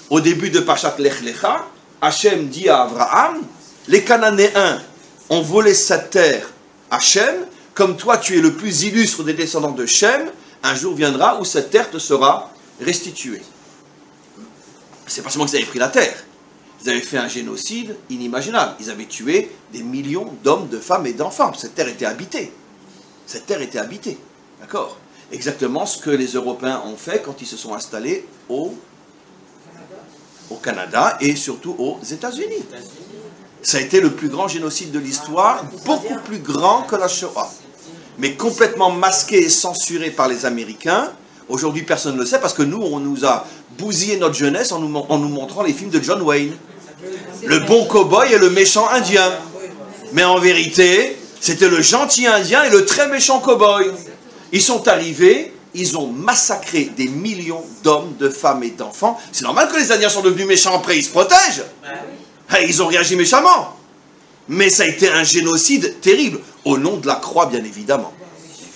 Au début de Parashat Lech Lecha, Hachem dit à Abraham, les Cananéens ont volé cette terre à Shem, comme toi tu es le plus illustre des descendants de Shem, un jour viendra où cette terre te sera restituée. C'est pas seulement qu'ils avaient pris la terre. Ils avaient fait un génocide inimaginable. Ils avaient tué des millions d'hommes, de femmes et d'enfants. Cette terre était habitée. Cette terre était habitée. D'accord? Exactement ce que les Européens ont fait quand ils se sont installés au Canada et surtout aux États-Unis. Ça a été le plus grand génocide de l'histoire, beaucoup plus grand que la Shoah. Mais complètement masqué et censuré par les Américains. Aujourd'hui, personne ne le sait parce que nous, on nous a bousillé notre jeunesse en nous montrant les films de John Wayne. Le bon cow-boy et le méchant indien. Mais en vérité, c'était le gentil indien et le très méchant cow-boy. Ils sont arrivés, ils ont massacré des millions d'hommes, de femmes et d'enfants. C'est normal que les Indiens sont devenus méchants après, ils se protègent. Ils ont réagi méchamment. Mais ça a été un génocide terrible, au nom de la croix, bien évidemment.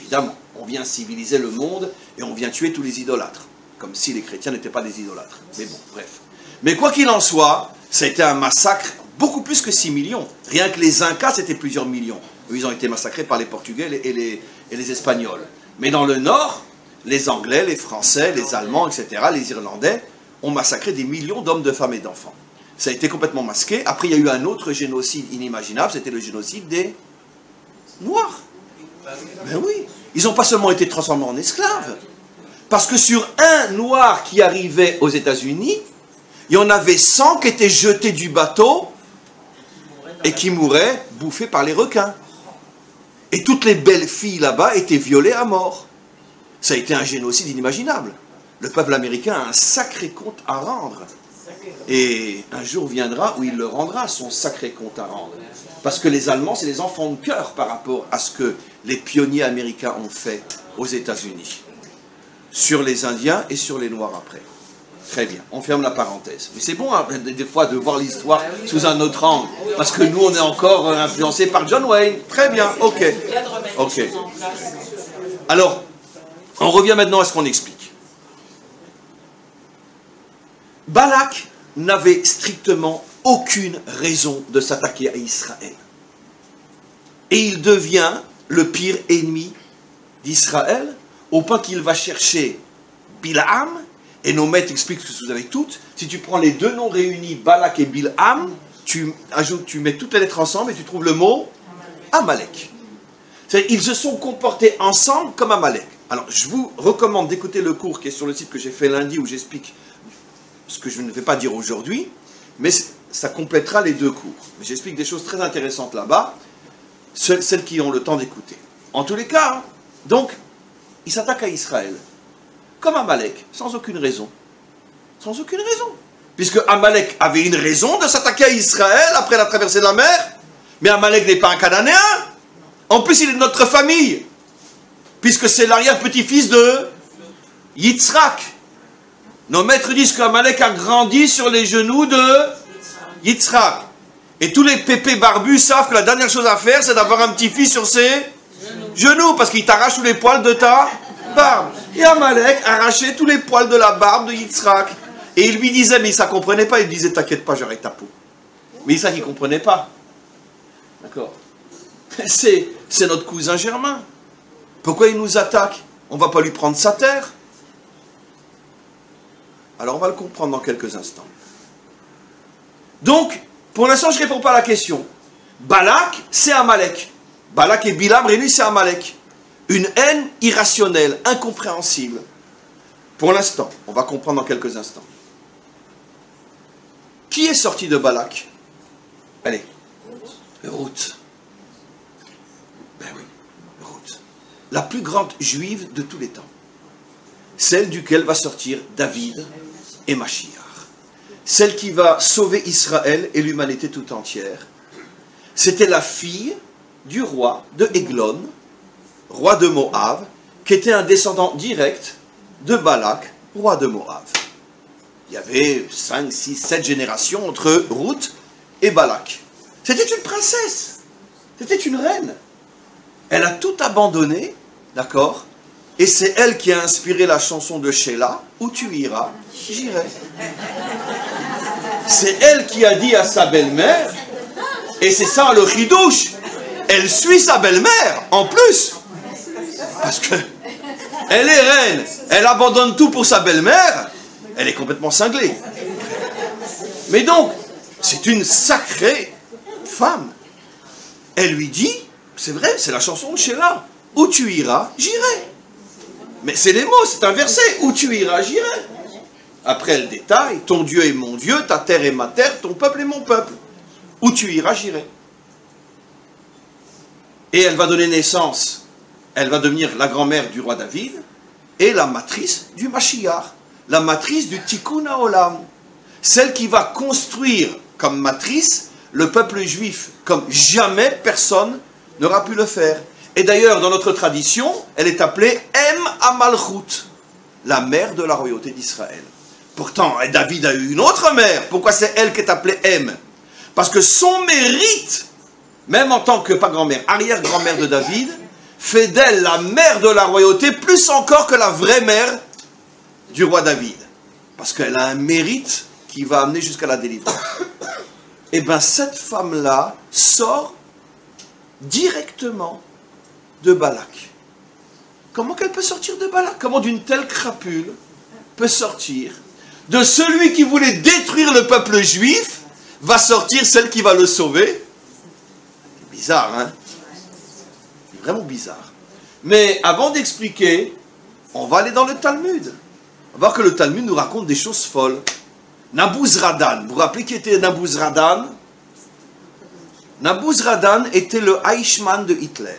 Évidemment, on vient civiliser le monde et on vient tuer tous les idolâtres. Comme si les chrétiens n'étaient pas des idolâtres. Mais bon, bref. Mais quoi qu'il en soit, ça a été un massacre beaucoup plus que 6 millions. Rien que les Incas, c'était plusieurs millions. Eux, ils ont été massacrés par les Portugais et les Espagnols. Mais dans le Nord, les Anglais, les Français, les Allemands, etc., les Irlandais, ont massacré des millions d'hommes, de femmes et d'enfants. Ça a été complètement masqué. Après, il y a eu un autre génocide inimaginable, c'était le génocide des Noirs. Ben oui, ils n'ont pas seulement été transformés en esclaves, parce que sur un Noir qui arrivait aux États-Unis, il y en avait 100 qui étaient jetés du bateau et qui mouraient bouffés par les requins. Et toutes les belles filles là-bas étaient violées à mort. Ça a été un génocide inimaginable. Le peuple américain a un sacré compte à rendre. Et un jour viendra où il le rendra, son sacré compte à rendre. Parce que les Allemands, c'est les enfants de cœur par rapport à ce que les pionniers américains ont fait aux États-Unis. Sur les Indiens et sur les Noirs après. Très bien, on ferme la parenthèse. Mais c'est bon, hein, des fois, de voir l'histoire sous un autre angle. Parce que nous, on est encore influencés par John Wayne. Très bien, ok. Ok. Alors, on revient maintenant à ce qu'on explique. Balak n'avait strictement aucune raison de s'attaquer à Israël. Et il devient le pire ennemi d'Israël, au point qu'il va chercher Bilham. Et nos maîtres expliquent ce que vous avez toutes. Si tu prends les deux noms réunis, Balak et Bilham, tu mets toutes les lettres ensemble et tu trouves le mot Amalek. Ils se sont comportés ensemble comme Amalek. Alors, je vous recommande d'écouter le cours qui est sur le site que j'ai fait lundi où j'explique ce que je ne vais pas dire aujourd'hui, mais ça complétera les deux cours. Mais j'explique des choses très intéressantes là-bas, celles qui ont le temps d'écouter. En tous les cas, donc, il s'attaque à Israël. Comme Amalek, sans aucune raison. Sans aucune raison. Puisque Amalek avait une raison de s'attaquer à Israël après la traversée de la mer. Mais Amalek n'est pas un Cananéen. En plus, il est de notre famille. Puisque c'est l'arrière-petit-fils de Yitzhak. Nos maîtres disent qu'Amalek a grandi sur les genoux de Yitzhak. Et tous les pépés barbus savent que la dernière chose à faire, c'est d'avoir un petit-fils sur ses genoux. Parce qu'il t'arrache tous les poils de ta barbe. Et Amalek arrachait tous les poils de la barbe de Yitzhak. Et il lui disait, mais ça ne comprenait pas. Il disait, t'inquiète pas, j'arrête ta peau. Mais ça, il ne comprenait pas. D'accord. C'est notre cousin germain. Pourquoi il nous attaque? On ne va pas lui prendre sa terre? Alors on va le comprendre dans quelques instants. Donc, pour l'instant, je ne réponds pas à la question. Balak, c'est Amalek. Balak et Bilam réunis, c'est Amalek. Une haine irrationnelle, incompréhensible. Pour l'instant, on va comprendre dans quelques instants. Qui est sorti de Balak? Allez, Ruth. Ben oui, Ruth. La plus grande juive de tous les temps. Celle duquel va sortir David et Mashiach. Celle qui va sauver Israël et l'humanité tout entière. C'était la fille du roi de Eglon, roi de Moab, qui était un descendant direct de Balak, roi de Moab. Il y avait 5, 6, 7 générations entre Ruth et Balak. C'était une princesse, c'était une reine. Elle a tout abandonné, d'accord? Et c'est elle qui a inspiré la chanson de Sheila, « Où tu iras, j'irai ». C'est elle qui a dit à sa belle-mère, et c'est ça le chidouche, elle suit sa belle-mère, en plus. Parce que elle est reine, elle abandonne tout pour sa belle-mère, elle est complètement cinglée. Mais donc, c'est une sacrée femme. Elle lui dit, c'est vrai, c'est la chanson de Sheila, « Où tu iras, j'irai ». Mais c'est les mots, c'est un verset, « Où tu iras, j'irai ». Après, elle détaille, « Ton Dieu est mon Dieu, ta terre est ma terre, ton peuple est mon peuple. Où tu iras, j'irai. » Et elle va donner naissance, elle va devenir la grand-mère du roi David et la matrice du Mashiach, la matrice du Tikkun HaOlam, celle qui va construire comme matrice le peuple juif comme jamais personne n'aura pu le faire. Et d'ailleurs, dans notre tradition, elle est appelée Em Amalchut, la mère de la royauté d'Israël. Pourtant, David a eu une autre mère. Pourquoi c'est elle qui est appelée Em? Parce que son mérite, même en tant que, pas grand-mère, arrière-grand-mère de David, fait d'elle la mère de la royauté, plus encore que la vraie mère du roi David. Parce qu'elle a un mérite qui va amener jusqu'à la délivrance. Et bien, cette femme-là sort directement de Balak. Comment qu'elle peut sortir de Balak? Comment d'une telle crapule peut sortir de celui qui voulait détruire le peuple juif, va sortir celle qui va le sauver? C'est bizarre, hein? C'est vraiment bizarre. Mais avant d'expliquer, on va aller dans le Talmud. On va voir que le Talmud nous raconte des choses folles. Nabuzradan, vous vous rappelez qui était Nabuzradan? Nabuzradan était le Eichmann de Hitler.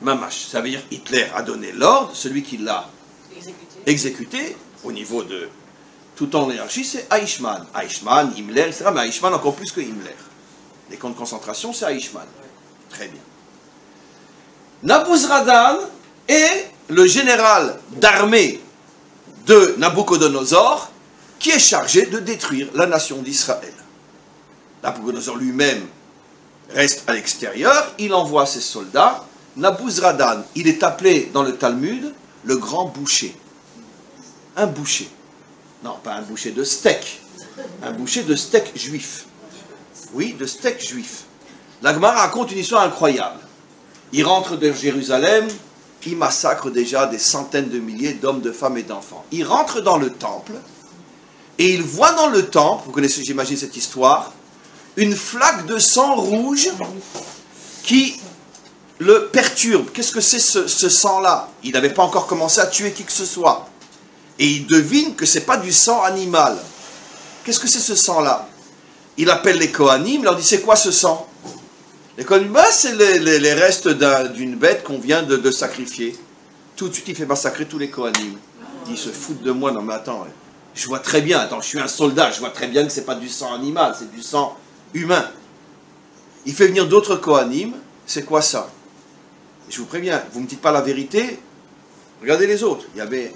Mamash, ça veut dire Hitler a donné l'ordre, celui qui l'a exécuté, au niveau de tout en hiérarchie, c'est Eichmann. Eichmann, Himmler, etc. Mais Eichmann encore plus que Himmler. Les camps de concentration, c'est Eichmann. Très bien. Nabuzradan est le général d'armée de Nabuchodonosor qui est chargé de détruire la nation d'Israël. Nabuchodonosor lui-même reste à l'extérieur, il envoie ses soldats. Nabuzradan, il est appelé dans le Talmud le grand boucher. Un boucher. Non, pas un boucher de steak. Un boucher de steak juif. Oui, de steak juif. La Gemara raconte une histoire incroyable. Il rentre de Jérusalem, il massacre déjà des centaines de milliers d'hommes, de femmes et d'enfants. Il rentre dans le temple, et il voit dans le temple, vous connaissez, j'imagine, cette histoire, une flaque de sang rouge qui le perturbe. Qu'est-ce que c'est ce sang-là? Il n'avait pas encore commencé à tuer qui que ce soit. Et il devine que ce n'est pas du sang animal. Qu'est-ce que c'est ce sang-là? Il appelle les Kohanim, il leur dit, c'est quoi ce sang? Les Kohanim, c'est les restes d'une bête qu'on vient de sacrifier. Tout de suite, il fait massacrer tous les Kohanim. Il se fout de moi. Non mais attends, je vois très bien, attends, je suis un soldat, je vois très bien que ce n'est pas du sang animal, c'est du sang humain. Il fait venir d'autres Kohanim, c'est quoi ça? Je vous préviens, vous ne me dites pas la vérité, regardez les autres. Il y avait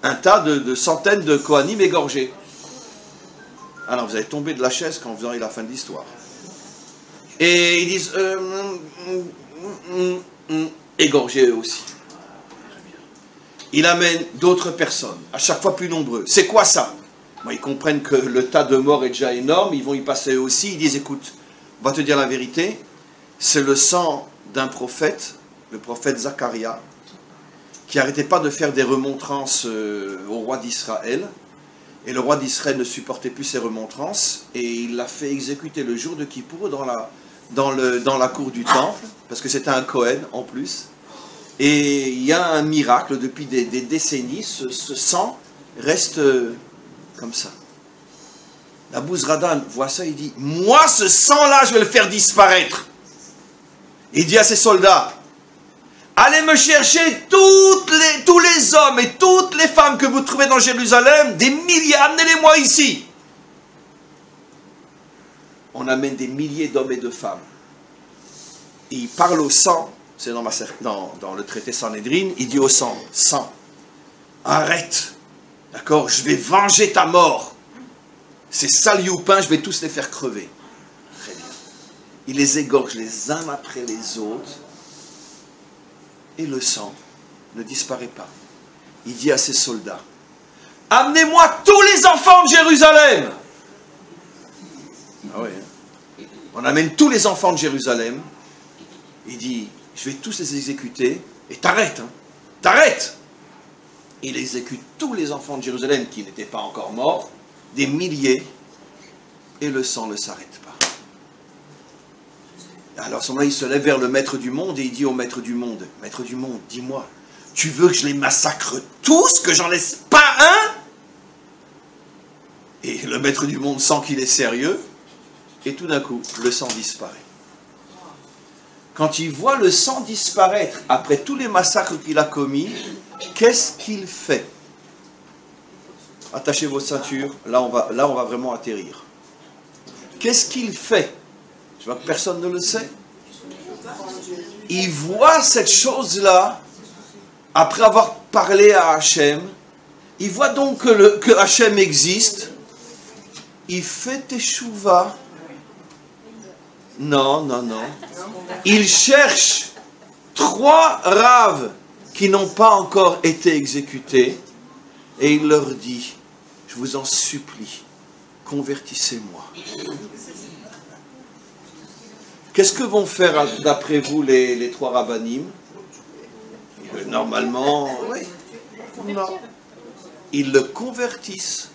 un tas de centaines de Kohanim égorgés. Alors vous allez tomber de la chaise quand vous aurez la fin de l'histoire. Et ils disent, égorgés eux aussi. Il amène d'autres personnes, à chaque fois plus nombreux. C'est quoi ça? Bon, ils comprennent que le tas de morts est déjà énorme, ils vont y passer eux aussi. Ils disent, écoute, on va te dire la vérité, c'est le sang d'un prophète le prophète Zacharia, qui n'arrêtait pas de faire des remontrances au roi d'Israël. Et le roi d'Israël ne supportait plus ces remontrances, et il l'a fait exécuter le jour de Kippour dans la cour du temple, parce que c'était un Cohen en plus. Et il y a un miracle, depuis des décennies, ce sang reste comme ça. La Bouzradan voit ça, il dit, moi ce sang-là, je vais le faire disparaître. Il dit à ses soldats, allez me chercher tous les hommes et toutes les femmes que vous trouvez dans Jérusalem, des milliers, amenez-les-moi ici. On amène des milliers d'hommes et de femmes. Et il parle au sang, c'est dans le traité Sanhédrin, il dit au sang, sang, arrête, d'accord, je vais venger ta mort. Ces salioupins, je vais tous les faire crever. Très bien. Il les égorge les uns après les autres. Et le sang ne disparaît pas. Il dit à ses soldats, amenez-moi tous les enfants de Jérusalem. Ah ouais. On amène tous les enfants de Jérusalem. Il dit, je vais tous les exécuter. Et t'arrêtes, hein. T'arrêtes. Il exécute tous les enfants de Jérusalem qui n'étaient pas encore morts, des milliers, et le sang ne s'arrête pas. Alors à ce moment-là, il se lève vers le maître du monde et il dit au maître du monde, dis-moi, tu veux que je les massacre tous, que j'en laisse pas un? Et le maître du monde sent qu'il est sérieux, et tout d'un coup, le sang disparaît. Quand il voit le sang disparaître après tous les massacres qu'il a commis, qu'est-ce qu'il fait? Attachez vos ceintures, là on va vraiment atterrir. Qu'est-ce qu'il fait? Je vois que personne ne le sait. Il voit cette chose-là, après avoir parlé à Hachem, il voit donc que Hachem existe, il fait teshuva. Non. Il cherche 3 raves qui n'ont pas encore été exécutés, et il leur dit, je vous en supplie, convertissez-moi. Qu'est-ce que vont faire d'après vous les 3 rabbanim? Normalement, non. Ils le convertissent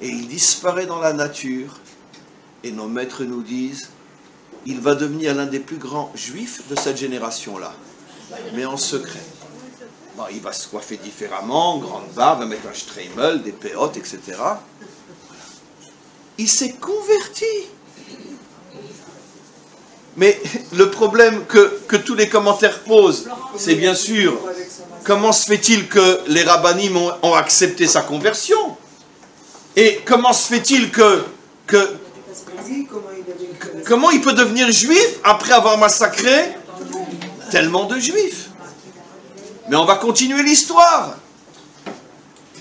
et il disparaît dans la nature. Et nos maîtres nous disent, il va devenir l'un des plus grands juifs de cette génération-là, mais en secret. Bon, il va se coiffer différemment, grande barbe, va mettre un streimel, des péotes, etc. Il s'est converti. Mais le problème que tous les commentaires posent, c'est bien sûr, comment se fait-il que les rabbanim ont accepté sa conversion? Et comment se fait-il comment il peut devenir juif après avoir massacré tellement de juifs? Mais on va continuer l'histoire.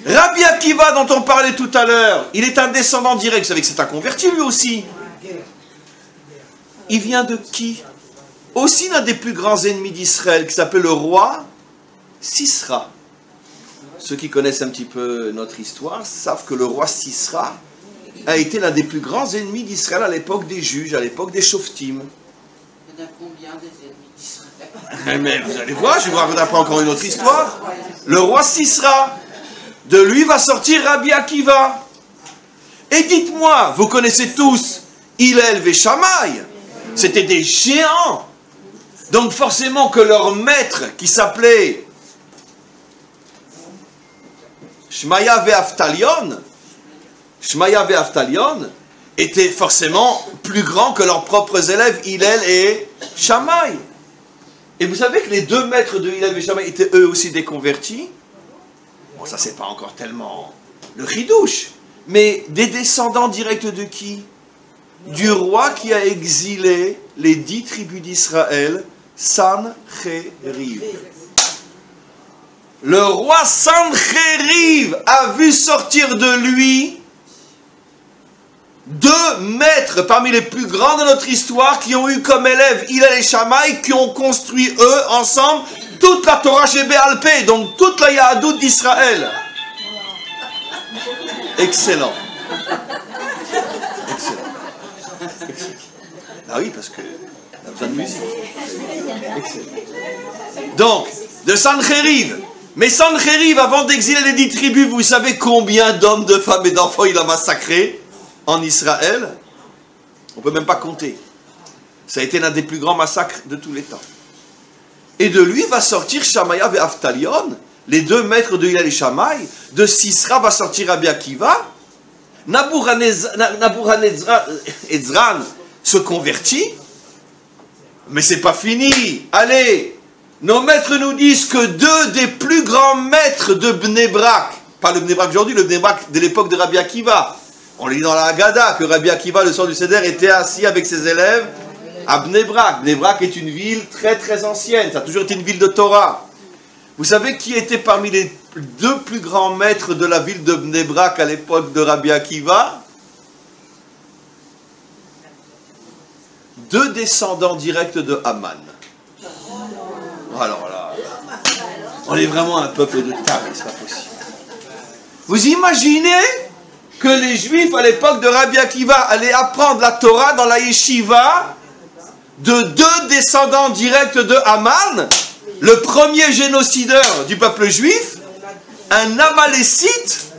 Rabbi Akiva, dont on parlait tout à l'heure, il est un descendant direct. Vous savez que c'est un converti lui aussi. Il vient de qui? Aussi l'un des plus grands ennemis d'Israël, qui s'appelle le roi Sisra. Ceux qui connaissent un petit peu notre histoire savent que le roi Sisra a été l'un des plus grands ennemis d'Israël à l'époque des juges, à l'époque des Shoftim. Il y en a combien des ennemis d'Israël? Mais vous allez voir, je vais vous raconter après encore une autre histoire. Le roi Sisra, de lui va sortir Rabbi Akiva. Et dites-moi, vous connaissez tous Hillel et Shammai. C'était des géants. Donc forcément que leur maître, qui s'appelait Shmaya ve'Aftalion, était forcément plus grand que leurs propres élèves Hillel et Shammai. Et vous savez que les 2 maîtres de Hillel et Shammai étaient eux aussi des convertis. Bon, ça c'est pas encore tellement le ridouche, mais des descendants directs de qui? Du roi qui a exilé les 10 tribus d'Israël, Sancheriv. Le roi Sancheriv a vu sortir de lui 2 maîtres parmi les plus grands de notre histoire qui ont eu comme élèves Hillel et Shammai, qui ont construit eux ensemble toute la Torah Shebé'al Peh, donc toute la Yahadout d'Israël. Excellent. Excellent. Ah oui, parce que Il a besoin de musique. Donc, de Sancheriv. Mais Sancheriv, avant d'exiler les 10 tribus, vous savez combien d'hommes, de femmes et d'enfants il a massacré en Israël? On ne peut même pas compter. Ça a été l'un des plus grands massacres de tous les temps. Et de lui va sortir Shamaya et Avtalion, les deux maîtres de Hillel et Shammai. De Sisra va sortir Rabbi Akiva. Nabuchodonosor se convertit. Mais c'est pas fini. Allez, nos maîtres nous disent que deux des plus grands maîtres de Bnei Brak, pas le Bnei Brak aujourd'hui, le Bnei Brak de l'époque de Rabbi Akiva. On lit dans la Haggadah que Rabbi Akiva, le soir du Seder, était assis avec ses élèves à Bnei Brak. Bnei Brak est une ville très très ancienne, ça a toujours été une ville de Torah. Vous savez qui était parmi les deux plus grands maîtres de la ville de Bnei Brak à l'époque de Rabbi Akiva? Deux descendants directs de Haman. Alors là, on est vraiment un peuple de tarés, c'est pas possible. Vous imaginez que les Juifs à l'époque de Rabbi Akiva allaient apprendre la Torah dans la yeshiva de deux descendants directs de Haman, le premier génocideur du peuple juif, un Amalécite.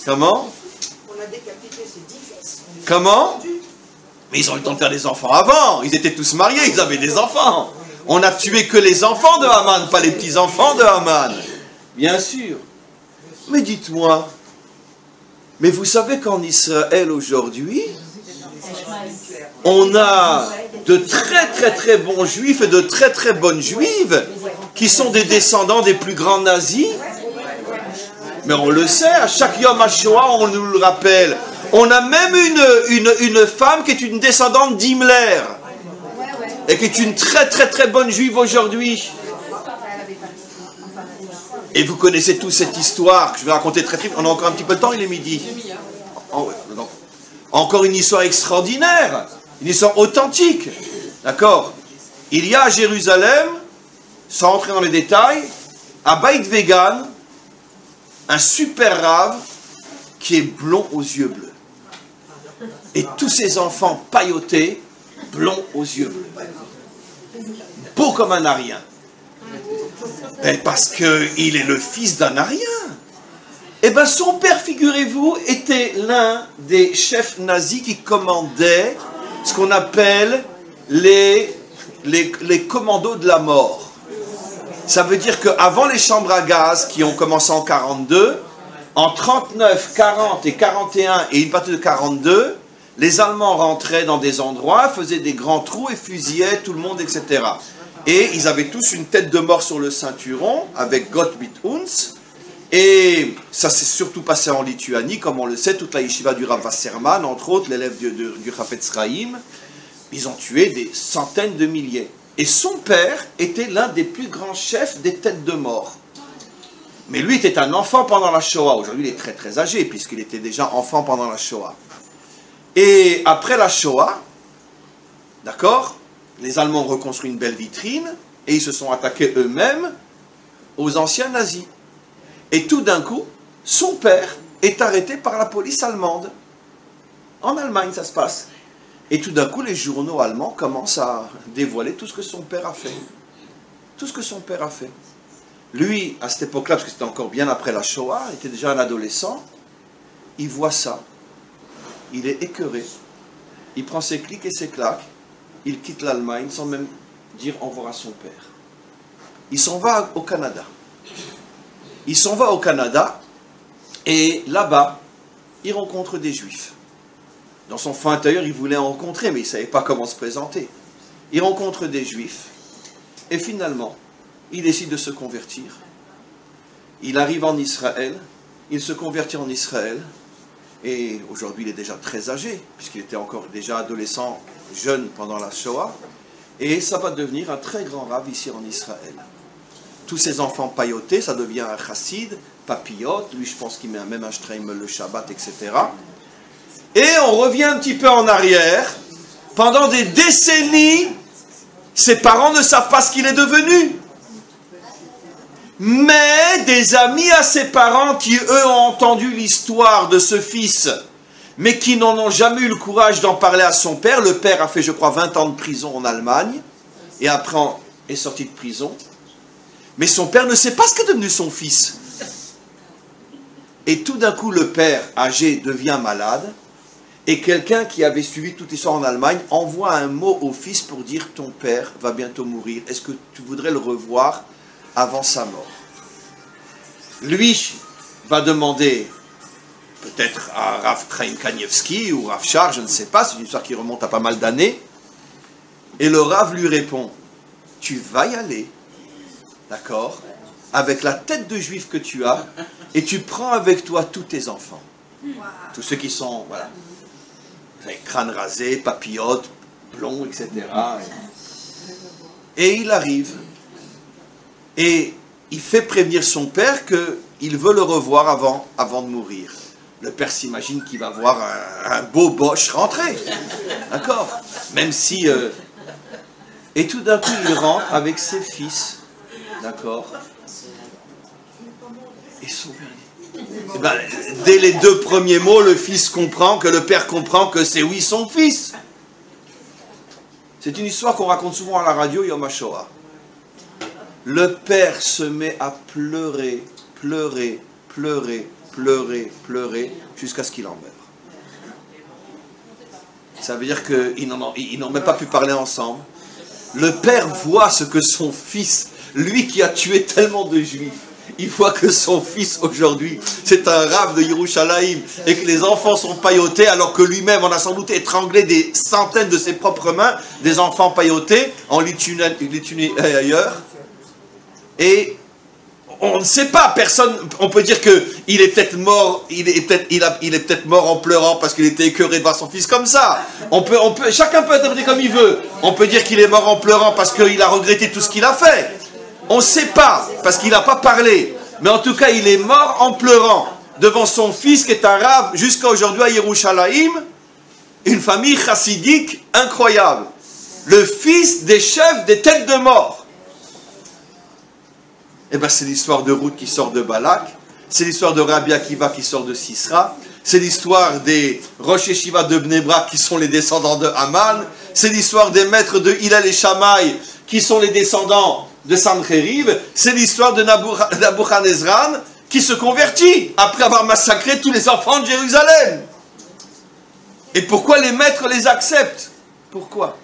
Comment? Comment? Mais ils ont eu le temps de faire des enfants avant, ils étaient tous mariés, ils avaient des enfants. On n'a tué que les enfants de Haman, pas les petits-enfants de Haman. Bien sûr. Mais dites-moi, mais vous savez qu'en Israël aujourd'hui, on a de très très très bons juifs et de très très bonnes juives qui sont des descendants des plus grands nazis. Mais on le sait, à chaque Yom HaShoah, on nous le rappelle. On a même une femme qui est une descendante d'Himmler et qui est une très très très bonne juive aujourd'hui. Et vous connaissez tous cette histoire que je vais raconter très vite. On a encore un petit peu de temps, il est midi. Encore une histoire extraordinaire, une histoire authentique. D'accord? Il y a à Jérusalem, sans rentrer dans les détails, à Beit Vegan, un super rave qui est blond aux yeux bleus. Et tous ses enfants paillotés, blonds aux yeux bleus. Beau comme un arien. Ben parce qu'il est le fils d'un arien. Eh bien son père, figurez-vous, était l'un des chefs nazis qui commandaient ce qu'on appelle les commandos de la mort. Ça veut dire qu'avant les chambres à gaz qui ont commencé en 42, en 39, 40 et 41 et une partie de 42, les Allemands rentraient dans des endroits, faisaient des grands trous et fusillaient tout le monde, etc. Et ils avaient tous une tête de mort sur le ceinturon, avec Gott mit uns. Et ça s'est surtout passé en Lituanie, comme on le sait, toute la yeshiva du Rav Wasserman, entre autres, l'élève du Chafetz Chaim. Ils ont tué des centaines de milliers. Et son père était l'un des plus grands chefs des têtes de mort. Mais lui était un enfant pendant la Shoah. Aujourd'hui, il est très très âgé, puisqu'il était déjà enfant pendant la Shoah. Et après la Shoah, d'accord, les Allemands ont reconstruit une belle vitrine, et ils se sont attaqués eux-mêmes aux anciens nazis. Et tout d'un coup, son père est arrêté par la police allemande. En Allemagne, ça se passe. Et tout d'un coup, les journaux allemands commencent à dévoiler tout ce que son père a fait. Tout ce que son père a fait. Lui, à cette époque-là, parce que c'était encore bien après la Shoah, il était déjà un adolescent, il voit ça. Il est écœuré. Il prend ses clics et ses claques. Il quitte l'Allemagne sans même dire au revoir à son père. Il s'en va au Canada. Il s'en va au Canada et là-bas, il rencontre des Juifs. Dans son fond intérieur, il voulait en rencontrer, mais il ne savait pas comment se présenter. Il rencontre des Juifs et finalement, il décide de se convertir. Il arrive en Israël, il se convertit en Israël et aujourd'hui, il est déjà très âgé, puisqu'il était encore déjà adolescent, jeune pendant la Shoah, et ça va devenir un très grand rave ici en Israël. Tous ses enfants paillotés, ça devient un chassid, papillote, lui je pense qu'il met même un shtreim le Shabbat, etc. Et on revient un petit peu en arrière, pendant des décennies, ses parents ne savent pas ce qu'il est devenu. Mais des amis à ses parents qui, eux, ont entendu l'histoire de ce fils mais qui n'en ont jamais eu le courage d'en parler à son père. Le père a fait, je crois, 20 ans de prison en Allemagne, et après est sorti de prison. Mais son père ne sait pas ce qu'est devenu son fils. Et tout d'un coup, le père âgé devient malade, et quelqu'un qui avait suivi toute l'histoire en Allemagne envoie un mot au fils pour dire « Ton père va bientôt mourir, est-ce que tu voudrais le revoir avant sa mort ?» Lui va demander peut-être à Rav Chaim Kanievski ou Rav Shar, je ne sais pas, c'est une histoire qui remonte à pas mal d'années, et le Rav lui répond « Tu vas y aller, d'accord, avec la tête de juif que tu as, et tu prends avec toi tous tes enfants. Tous ceux qui sont, voilà, avec crâne rasé, papillotes, blonds, etc. Et il arrive, et il fait prévenir son père qu'il veut le revoir avant de mourir. Le père s'imagine qu'il va voir un beau Bosch rentrer, d'accord, même si... Et tout d'un coup, il rentre avec ses fils, d'accord, et son père dit... Eh ben, dès les 2 premiers mots, le fils comprend que le père comprend que c'est oui son fils. C'est une histoire qu'on raconte souvent à la radio, Yom HaShoah. Le père se met à pleurer, pleurer, pleurer, pleurer, pleurer, jusqu'à ce qu'il en meure. Ça veut dire qu'ils n'ont même pas pu parler ensemble. Le père voit ce que son fils, lui qui a tué tellement de juifs, il voit que son fils aujourd'hui, c'est un rav de Yerushalayim, et que les enfants sont paillotés, alors que lui-même en a sans doute étranglé des centaines de ses propres mains, des enfants paillotés, en Lituanie et ailleurs. Et on ne sait pas, personne, on peut dire qu'il est peut-être mort, il est peut-être mort en pleurant parce qu'il était écœuré de voir son fils comme ça. Chacun peut interpréter comme il veut. On peut dire qu'il est mort en pleurant parce qu'il a regretté tout ce qu'il a fait. On ne sait pas, parce qu'il n'a pas parlé. Mais en tout cas, il est mort en pleurant devant son fils qui est un rav jusqu'à aujourd'hui à Yerushalayim, une famille chassidique incroyable. Le fils des chefs des têtes de mort. Eh bien, c'est l'histoire de Ruth qui sort de Balak, c'est l'histoire de Rabbi Akiva qui sort de Sisra, c'est l'histoire des Rosh Yeshiva de Bnei Brak qui sont les descendants de Haman, c'est l'histoire des maîtres de Hillel et Shammai qui sont les descendants de Sancheriv, c'est l'histoire de Nabuchodonosor qui se convertit après avoir massacré tous les enfants de Jérusalem. Et pourquoi les maîtres les acceptent? Pourquoi?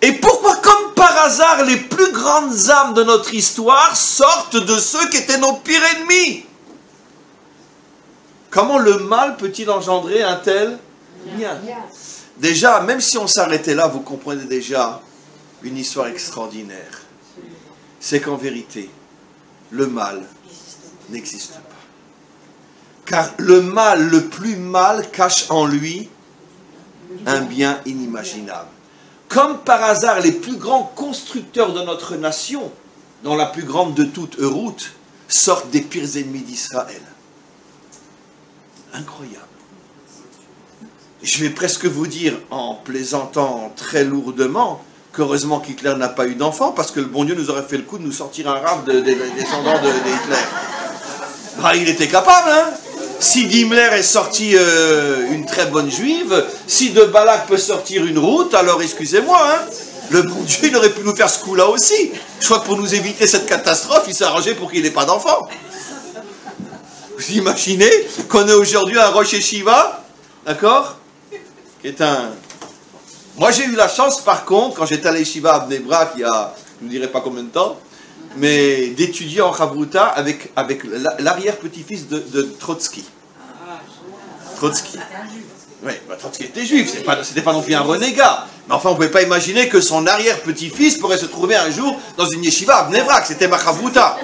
Et pourquoi, comme par hasard, les plus grandes âmes de notre histoire sortent de ceux qui étaient nos pires ennemis? Comment le mal peut-il engendrer un tel bien? Déjà, même si on s'arrêtait là, vous comprenez déjà une histoire extraordinaire. C'est qu'en vérité, le mal n'existe pas. Car le mal, le plus mal, cache en lui un bien inimaginable. Comme par hasard, les plus grands constructeurs de notre nation, dont la plus grande de toutes, Ruth, sortent des pires ennemis d'Israël. Incroyable. Je vais presque vous dire, en plaisantant très lourdement, qu'heureusement qu'Hitler n'a pas eu d'enfant, parce que le bon Dieu nous aurait fait le coup de nous sortir un rave des descendants d'Hitler. Bah, il était capable, hein. Si Himmler est sorti une très bonne juive, si de Balak peut sortir une route, alors excusez-moi, hein, le bon Dieu, il aurait pu nous faire ce coup-là aussi. Je crois que pour nous éviter cette catastrophe, il s'est arrangé pour qu'il n'ait pas d'enfant. Vous imaginez qu'on ait aujourd'hui un Rosh Yeshiva, d'accord, qui est un... Moi j'ai eu la chance par contre, quand j'étais à l'Yeshiva à Bnei Brak, il y a, je ne vous dirai pas combien de temps, mais d'étudier en Chavruta avec l'arrière-petit-fils de Trotsky. Trotsky. Oui, bah, Trotsky était juif, c'était pas non plus un renégat. Mais enfin, on ne pouvait pas imaginer que son arrière-petit-fils pourrait se trouver un jour dans une yeshiva à Bnei Brak. C'était ma Chavruta.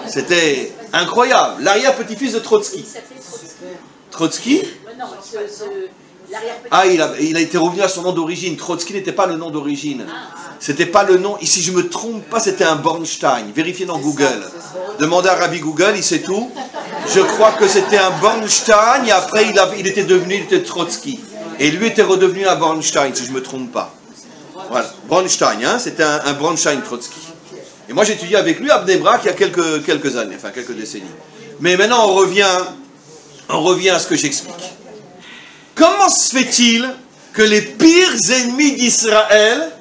C'était incroyable. L'arrière-petit-fils de Trotsky. Trotsky? Ah, il a été revenu à son nom d'origine. Trotsky n'était pas le nom d'origine. C'était pas le nom. Ici, je ne me trompe pas, c'était un Bornstein. Vérifiez dans Google. Demandez à Rabbi Google, il sait tout. Je crois que c'était un Bornstein et après, il était Trotsky. Et lui était redevenu un Bornstein, si je ne me trompe pas. Voilà. Bornstein, hein, c'était un Bornstein Trotsky. Et moi, j'ai étudié avec lui à Bnei Brak il y a quelques années, enfin quelques décennies. Mais maintenant, on revient On revient à ce que j'explique. Comment se fait-il que les pires ennemis d'Israël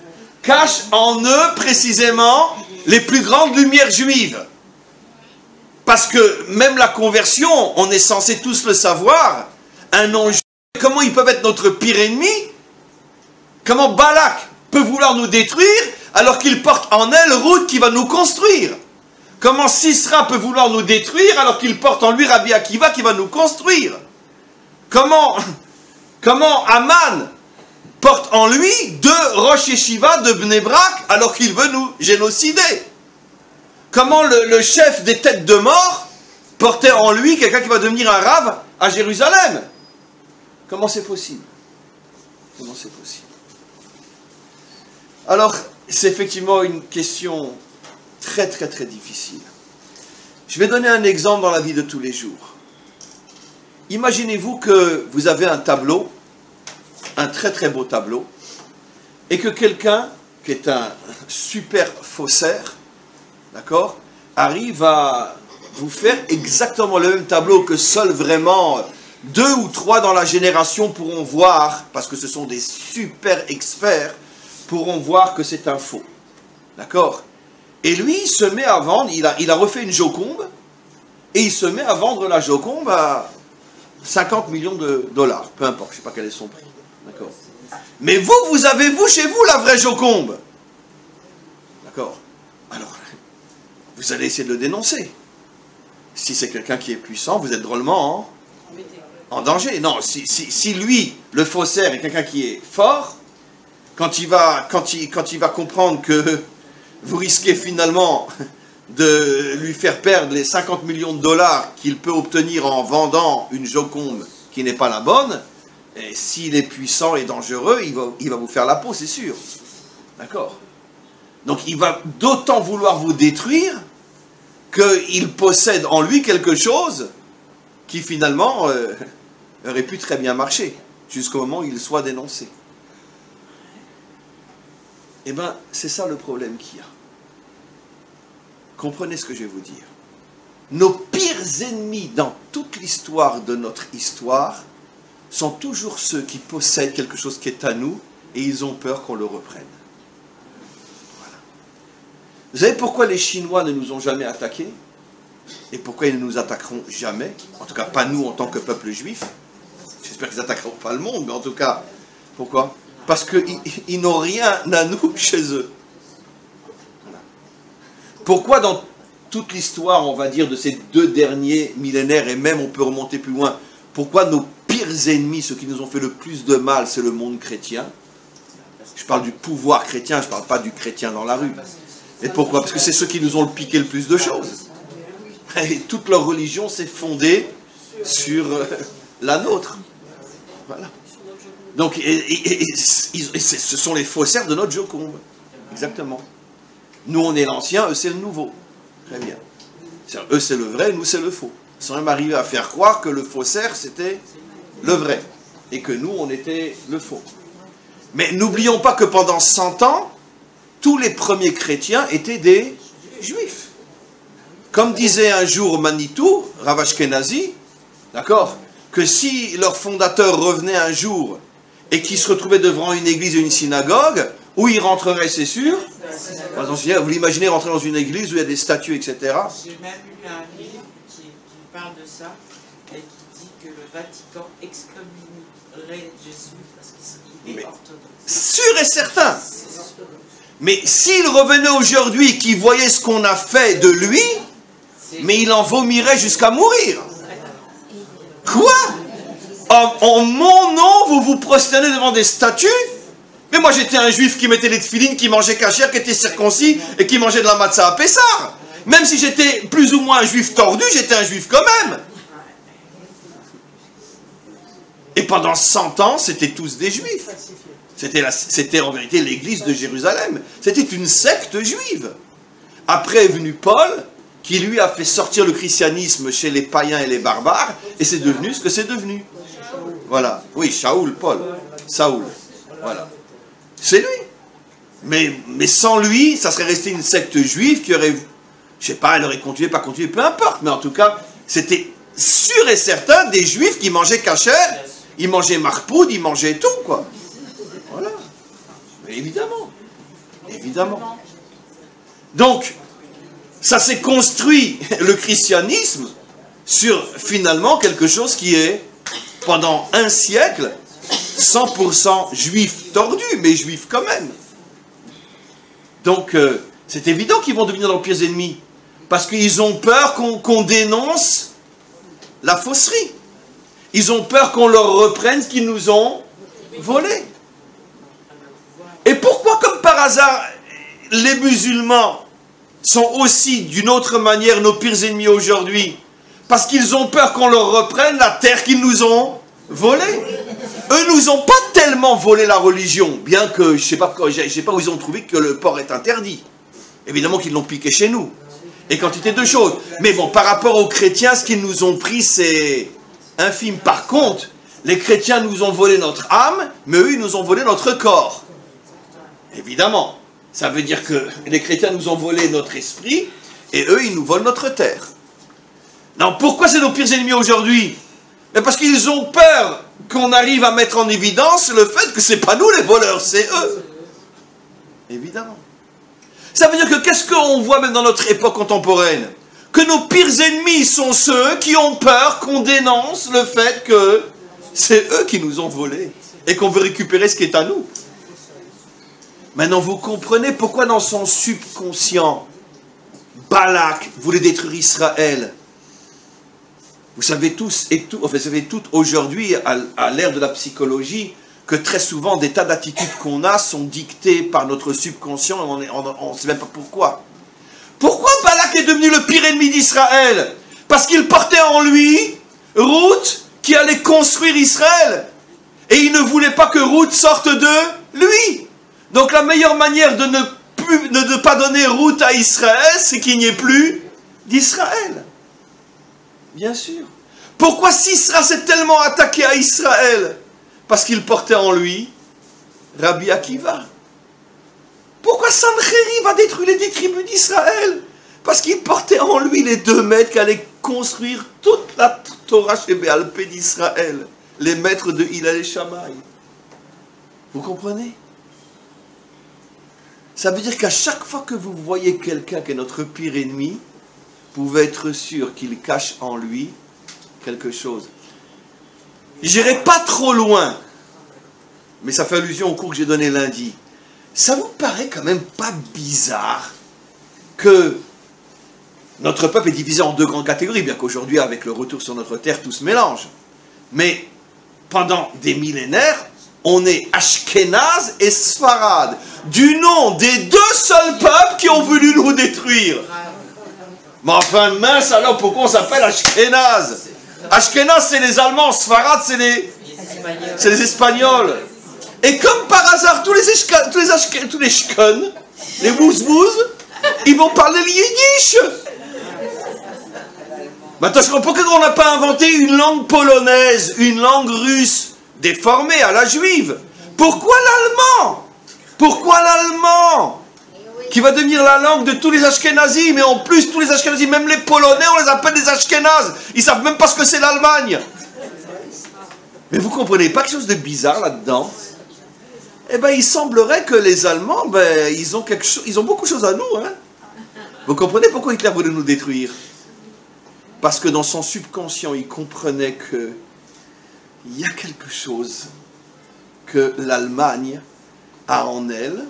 cachent en eux précisément les plus grandes lumières juives? Parce que même la conversion, on est censé tous le savoir, un non-juif, comment ils peuvent être notre pire ennemi? Comment Balak peut vouloir nous détruire alors qu'il porte en elle route qui va nous construire? Comment Sisra peut vouloir nous détruire alors qu'il porte en lui Rabbi Akiva qui va nous construire? Comment Aman porte en lui deux Rosh Yeshiva de Bnei Brak alors qu'il veut nous génocider? Comment le chef des têtes de mort portait en lui quelqu'un qui va devenir un rave à Jérusalem? Comment c'est possible? Comment c'est possible? Alors, c'est effectivement une question très très très difficile. Je vais donner un exemple dans la vie de tous les jours. Imaginez-vous que vous avez un tableau, un très très beau tableau, et que quelqu'un qui est un super faussaire, d'accord, arrive à vous faire exactement le même tableau que seuls vraiment 2 ou 3 dans la génération pourront voir, parce que ce sont des super experts, pourront voir que c'est un faux. D'accord? Et lui, il se met à vendre, il a refait une Joconde, et il se met à vendre la Joconde à 50 millions de dollars. Peu importe, je ne sais pas quel est son prix. D'accord? Mais vous avez chez vous la vraie Joconde. D'accord? Alors, vous allez essayer de le dénoncer. Si c'est quelqu'un qui est puissant, vous êtes drôlement en danger. Non, si lui, le faussaire, est quelqu'un qui est fort, quand il va comprendre que vous risquez finalement de lui faire perdre les 50 millions de dollars qu'il peut obtenir en vendant une Joconde qui n'est pas la bonne, et s'il est puissant et dangereux, il va vous faire la peau, c'est sûr. D'accord? Donc il va d'autant vouloir vous détruire qu'il possède en lui quelque chose qui finalement aurait pu très bien marcher, jusqu'au moment où il soit dénoncé. Eh bien, c'est ça le problème qu'il y a. Comprenez ce que je vais vous dire. Nos pires ennemis dans toute l'histoire de notre histoire sont toujours ceux qui possèdent quelque chose qui est à nous et ils ont peur qu'on le reprenne. Voilà. Vous savez pourquoi les Chinois ne nous ont jamais attaqués? Et pourquoi ils ne nous attaqueront jamais? En tout cas, pas nous en tant que peuple juif. J'espère qu'ils n'attaqueront pas le monde, mais en tout cas, pourquoi? Parce qu'ils n'ont rien à nous chez eux. Voilà. Pourquoi dans toute l'histoire, on va dire, de ces 2 derniers millénaires, et même on peut remonter plus loin, pourquoi nos pires ennemis, ceux qui nous ont fait le plus de mal, c'est le monde chrétien? Je parle du pouvoir chrétien, je ne parle pas du chrétien dans la rue. Et pourquoi? Parce que c'est ceux qui nous ont piqué le plus de choses. Et toute leur religion s'est fondée sur la nôtre. Voilà. Donc, ce sont les faussaires de notre Joconde. Exactement. Nous, on est l'ancien, eux, c'est le nouveau. Très bien. Eux, c'est le vrai, nous, c'est le faux. Ils sont même arrivés à faire croire que le faussaire, c'était le vrai. Et que nous, on était le faux. Mais n'oublions pas que pendant 100 ans, tous les premiers chrétiens étaient des juifs. Comme disait un jour Manitou, Rav Ashkenazi, d'accord, que si leur fondateur revenait un jour et qu'ils se retrouvaient devant une église et une synagogue, où ils rentreraient, c'est sûr. Vous l'imaginez rentrer dans une église où il y a des statues, etc. J'ai même lu un livre qui parle de ça et qui dit que le Vatican excommunierait Jésus parce qu'il est orthodoxe. Sûr et certain. Mais s'il revenait aujourd'hui, qu'il voyait ce qu'on a fait de lui, mais il en vomirait jusqu'à mourir. Quoi? En mon nom, vous vous prosternez devant des statues? Mais moi j'étais un juif qui mettait les tefilines, qui mangeait kasher, qui était circoncis et qui mangeait de la matzah à Pessar. Même si j'étais plus ou moins un juif tordu, j'étais un juif quand même. Et pendant 100 ans, c'était tous des juifs. C'était en vérité l'église de Jérusalem. C'était une secte juive. Après est venu Paul, qui lui a fait sortir le christianisme chez les païens et les barbares, et c'est devenu ce que c'est devenu. Voilà. Oui, Shaoul, Paul. Saoul. Voilà. C'est lui. Mais sans lui, ça serait resté une secte juive qui aurait, je sais pas, elle aurait continué, pas continué, peu importe. Mais en tout cas, c'était sûr et certain des juifs qui mangeaient kasher, ils mangeaient marpoud, ils mangeaient tout, quoi. Voilà. Mais évidemment. Évidemment. Donc, ça s'est construit, le christianisme, sur finalement quelque chose qui est, pendant un siècle, 100% juif tordu, mais juif quand même. Donc, c'est évident qu'ils vont devenir nos pires ennemis. Parce qu'ils ont peur qu'on dénonce la fausserie. Ils ont peur qu'on leur reprenne ce qu'ils nous ont volé. Et pourquoi, comme par hasard, les musulmans sont aussi, d'une autre manière, nos pires ennemis aujourd'hui? Parce qu'ils ont peur qu'on leur reprenne la terre qu'ils nous ont volée. Eux nous ont pas tellement volé la religion, bien que je sais pas où ils ont trouvé que le porc est interdit. Évidemment qu'ils l'ont piqué chez nous. Et quantité de choses. Mais bon, par rapport aux chrétiens, ce qu'ils nous ont pris, c'est infime. Par contre, les chrétiens nous ont volé notre âme, mais eux, ils nous ont volé notre corps. Évidemment. Ça veut dire que les chrétiens nous ont volé notre esprit, et eux, ils nous volent notre terre. Non, pourquoi c'est nos pires ennemis aujourd'hui? Parce qu'ils ont peur qu'on arrive à mettre en évidence le fait que c'est pas nous les voleurs, c'est eux. Évidemment. Ça veut dire que qu'est-ce qu'on voit même dans notre époque contemporaine? Que nos pires ennemis sont ceux qui ont peur qu'on dénonce le fait que c'est eux qui nous ont volés et qu'on veut récupérer ce qui est à nous. Maintenant, vous comprenez pourquoi dans son subconscient, Balak voulait détruire Israël. Vous savez tous et tout, enfin, vous savez toutes aujourd'hui, à l'ère de la psychologie, que très souvent des tas d'attitudes qu'on a sont dictées par notre subconscient et on ne sait même pas pourquoi. Pourquoi Balak est devenu le pire ennemi d'Israël? Parce qu'il portait en lui Ruth qui allait construire Israël. Et il ne voulait pas que Ruth sorte de lui. Donc la meilleure manière de ne pas donner Ruth à Israël, c'est qu'il n'y ait plus d'Israël. Bien sûr. Pourquoi Sisra s'est tellement attaqué à Israël? Parce qu'il portait en lui Rabbi Akiva. Pourquoi Sancheriv a détruit les 10 tribus d'Israël? Parce qu'il portait en lui les 2 maîtres qui allaient construire toute la Torah chez Béalpé d'Israël. Les maîtres de Hillel et Shammai. Vous comprenez? Ça veut dire qu'à chaque fois que vous voyez quelqu'un qui est notre pire ennemi, vous pouvez être sûr qu'il cache en lui quelque chose. J'irai pas trop loin, mais ça fait allusion au cours que j'ai donné lundi. Ça vous paraît quand même pas bizarre que notre peuple est divisé en 2 grandes catégories, bien qu'aujourd'hui, avec le retour sur notre terre, tout se mélange. Mais pendant des millénaires, on est Ashkénaz et Sfarad, du nom des 2 seuls peuples qui ont voulu nous détruire. Mais enfin, mince, alors pourquoi on s'appelle Ashkénaz? Ashkénaz, c'est les Allemands, Sfarad, c'est les Espagnols. Et comme par hasard, tous les Shkon, les Bouzbouz, ils vont parler le Yiddish. Maintenant, je comprends qu'on n'a pas inventé une langue polonaise, une langue russe, déformée à la juive. Pourquoi l'allemand? Pourquoi l'allemand qui va devenir la langue de tous les Ashkénazis? Mais en plus, tous les Ashkénazis, même les Polonais, on les appelle des Ashkénazes. Ils ne savent même pas ce que c'est l'Allemagne. Mais vous ne comprenez pas quelque chose de bizarre là-dedans? Eh bien, il semblerait que les Allemands, ils ont beaucoup de choses à nous. Hein? Vous comprenez pourquoi Hitler voulait nous détruire? Parce que dans son subconscient, il comprenait qu'il y a quelque chose que l'Allemagne a en elle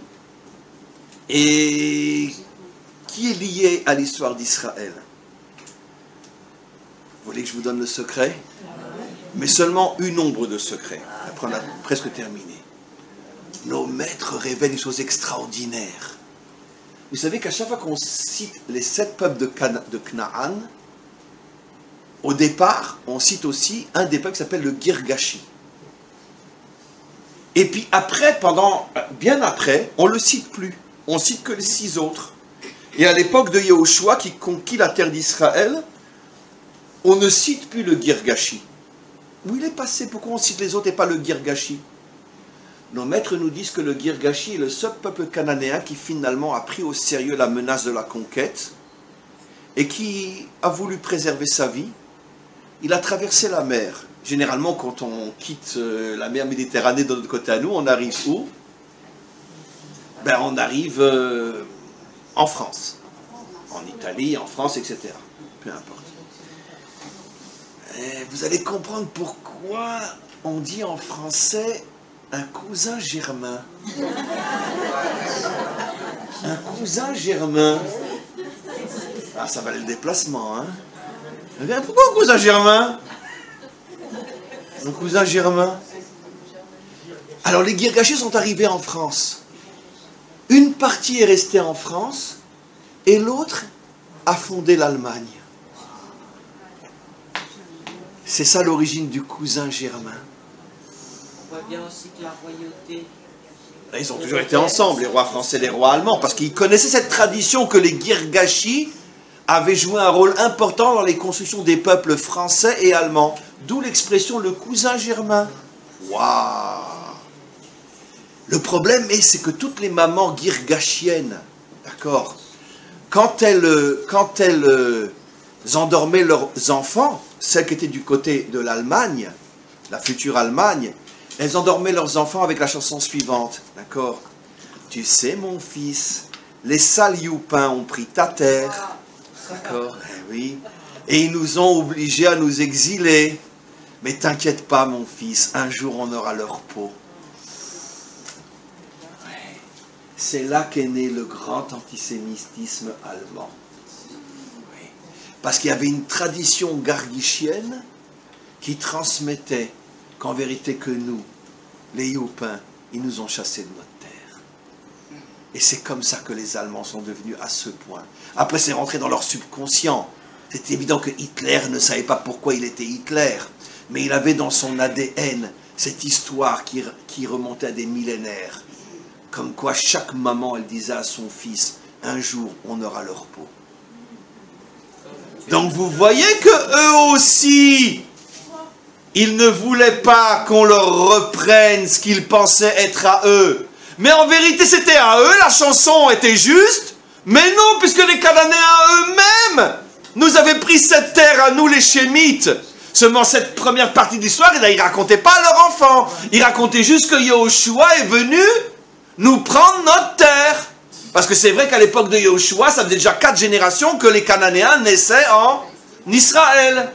et qui est lié à l'histoire d'Israël. Vous voulez que je vous donne le secret? Mais seulement une ombre de secret. Après, on a presque terminé. Nos maîtres révèlent des choses extraordinaires. Vous savez qu'à chaque fois qu'on cite les 7 peuples de Canaan, au départ, on cite aussi un des peuples qui s'appelle le Girgashi. Et puis après, bien après, on ne le cite plus. On cite que les 6 autres. Et à l'époque de Yehoshua, qui conquit la terre d'Israël, on ne cite plus le Girgashi. Où il est passé? Pourquoi on cite les autres et pas le Girgashi? Nos maîtres nous disent que le Girgashi est le seul peuple cananéen qui finalement a pris au sérieux la menace de la conquête et qui a voulu préserver sa vie il a traversé la mer. Généralement, quand on quitte la mer Méditerranée de notre côté à nous, on arrive où? Ben, on arrive en France. En Italie, en France, etc. Peu importe. Et vous allez comprendre pourquoi on dit en français un cousin germain. Un cousin germain. Ah, ça valait le déplacement, hein? Pourquoi un cousin germain? Un cousin germain. Alors, les Girgachis sont arrivés en France. Une partie est restée en France et l'autre a fondé l'Allemagne. C'est ça l'origine du cousin germain. On voit bien aussi que la royauté... Ils ont toujours été ensemble, les rois français et les rois allemands, parce qu'ils connaissaient cette tradition que les Girgachis avaient joué un rôle important dans les constructions des peuples français et allemands. D'où l'expression le cousin germain. Waouh! Le problème c'est que toutes les mamans girgachiennes, d'accord, quand elles endormaient leurs enfants, celles qui étaient du côté de l'Allemagne, la future Allemagne, elles endormaient leurs enfants avec la chanson suivante, d'accord? Tu sais mon fils, les sales youpins ont pris ta terre, d'accord? Oui. Et ils nous ont obligés à nous exiler. Mais t'inquiète pas mon fils, un jour on aura leur peau. C'est là qu'est né le grand antisémitisme allemand. Oui. Parce qu'il y avait une tradition garguichienne qui transmettait qu'en vérité que nous, les Youpins, ils nous ont chassés de notre terre. Et c'est comme ça que les Allemands sont devenus à ce point. Après, c'est rentré dans leur subconscient. C'est évident que Hitler ne savait pas pourquoi il était Hitler, mais il avait dans son ADN cette histoire qui remontait à des millénaires. Comme quoi chaque maman, elle disait à son fils, un jour on aura leur peau. Donc vous voyez que eux aussi, ils ne voulaient pas qu'on leur reprenne ce qu'ils pensaient être à eux. Mais en vérité c'était à eux, la chanson était juste, mais non, puisque les Cananéens eux-mêmes nous avaient pris cette terre à nous les Shémites. Seulement cette première partie de l'histoire, ils ne racontaient pas à leurs enfants. Ils racontaient juste que Yahushua est venu nous prendre notre terre. Parce que c'est vrai qu'à l'époque de Yahushua, ça faisait déjà 4 générations que les Cananéens naissaient en Israël.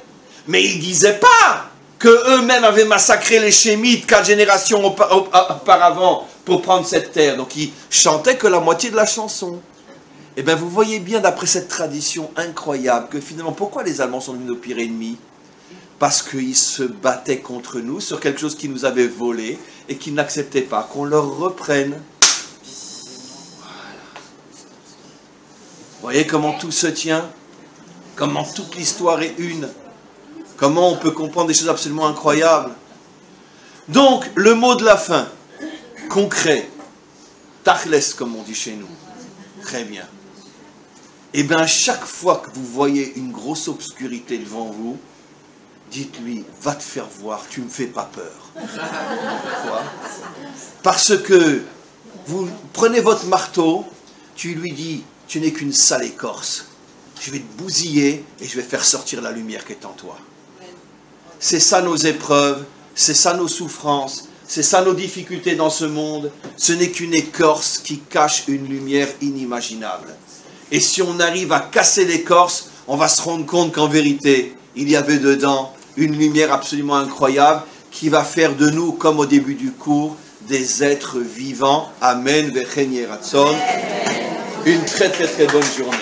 Mais ils ne disaient pas qu'eux-mêmes avaient massacré les Shémites 4 générations auparavant pour prendre cette terre. Donc ils chantaient que la moitié de la chanson. Et bien vous voyez bien d'après cette tradition incroyable que finalement, pourquoi les Allemands sont devenus nos pires ennemis? Parce qu'ils se battaient contre nous sur quelque chose qu'ils nous avaient volé et qu'ils n'acceptaient pas qu'on leur reprenne. Vous voyez comment tout se tient? Comment toute l'histoire est une? Comment on peut comprendre des choses absolument incroyables? Donc, le mot de la fin, concret, tachles comme on dit chez nous. Très bien. Et bien, chaque fois que vous voyez une grosse obscurité devant vous, dites-lui, va te faire voir, tu ne me fais pas peur. Pourquoi? Parce que vous prenez votre marteau, tu lui dis, tu n'es qu'une sale écorce. Je vais te bousiller et je vais faire sortir la lumière qui est en toi. C'est ça nos épreuves, c'est ça nos souffrances, c'est ça nos difficultés dans ce monde. Ce n'est qu'une écorce qui cache une lumière inimaginable. Et si on arrive à casser l'écorce, on va se rendre compte qu'en vérité, il y avait dedans une lumière absolument incroyable qui va faire de nous, comme au début du cours, des êtres vivants. Amen. Une très très très bonne journée.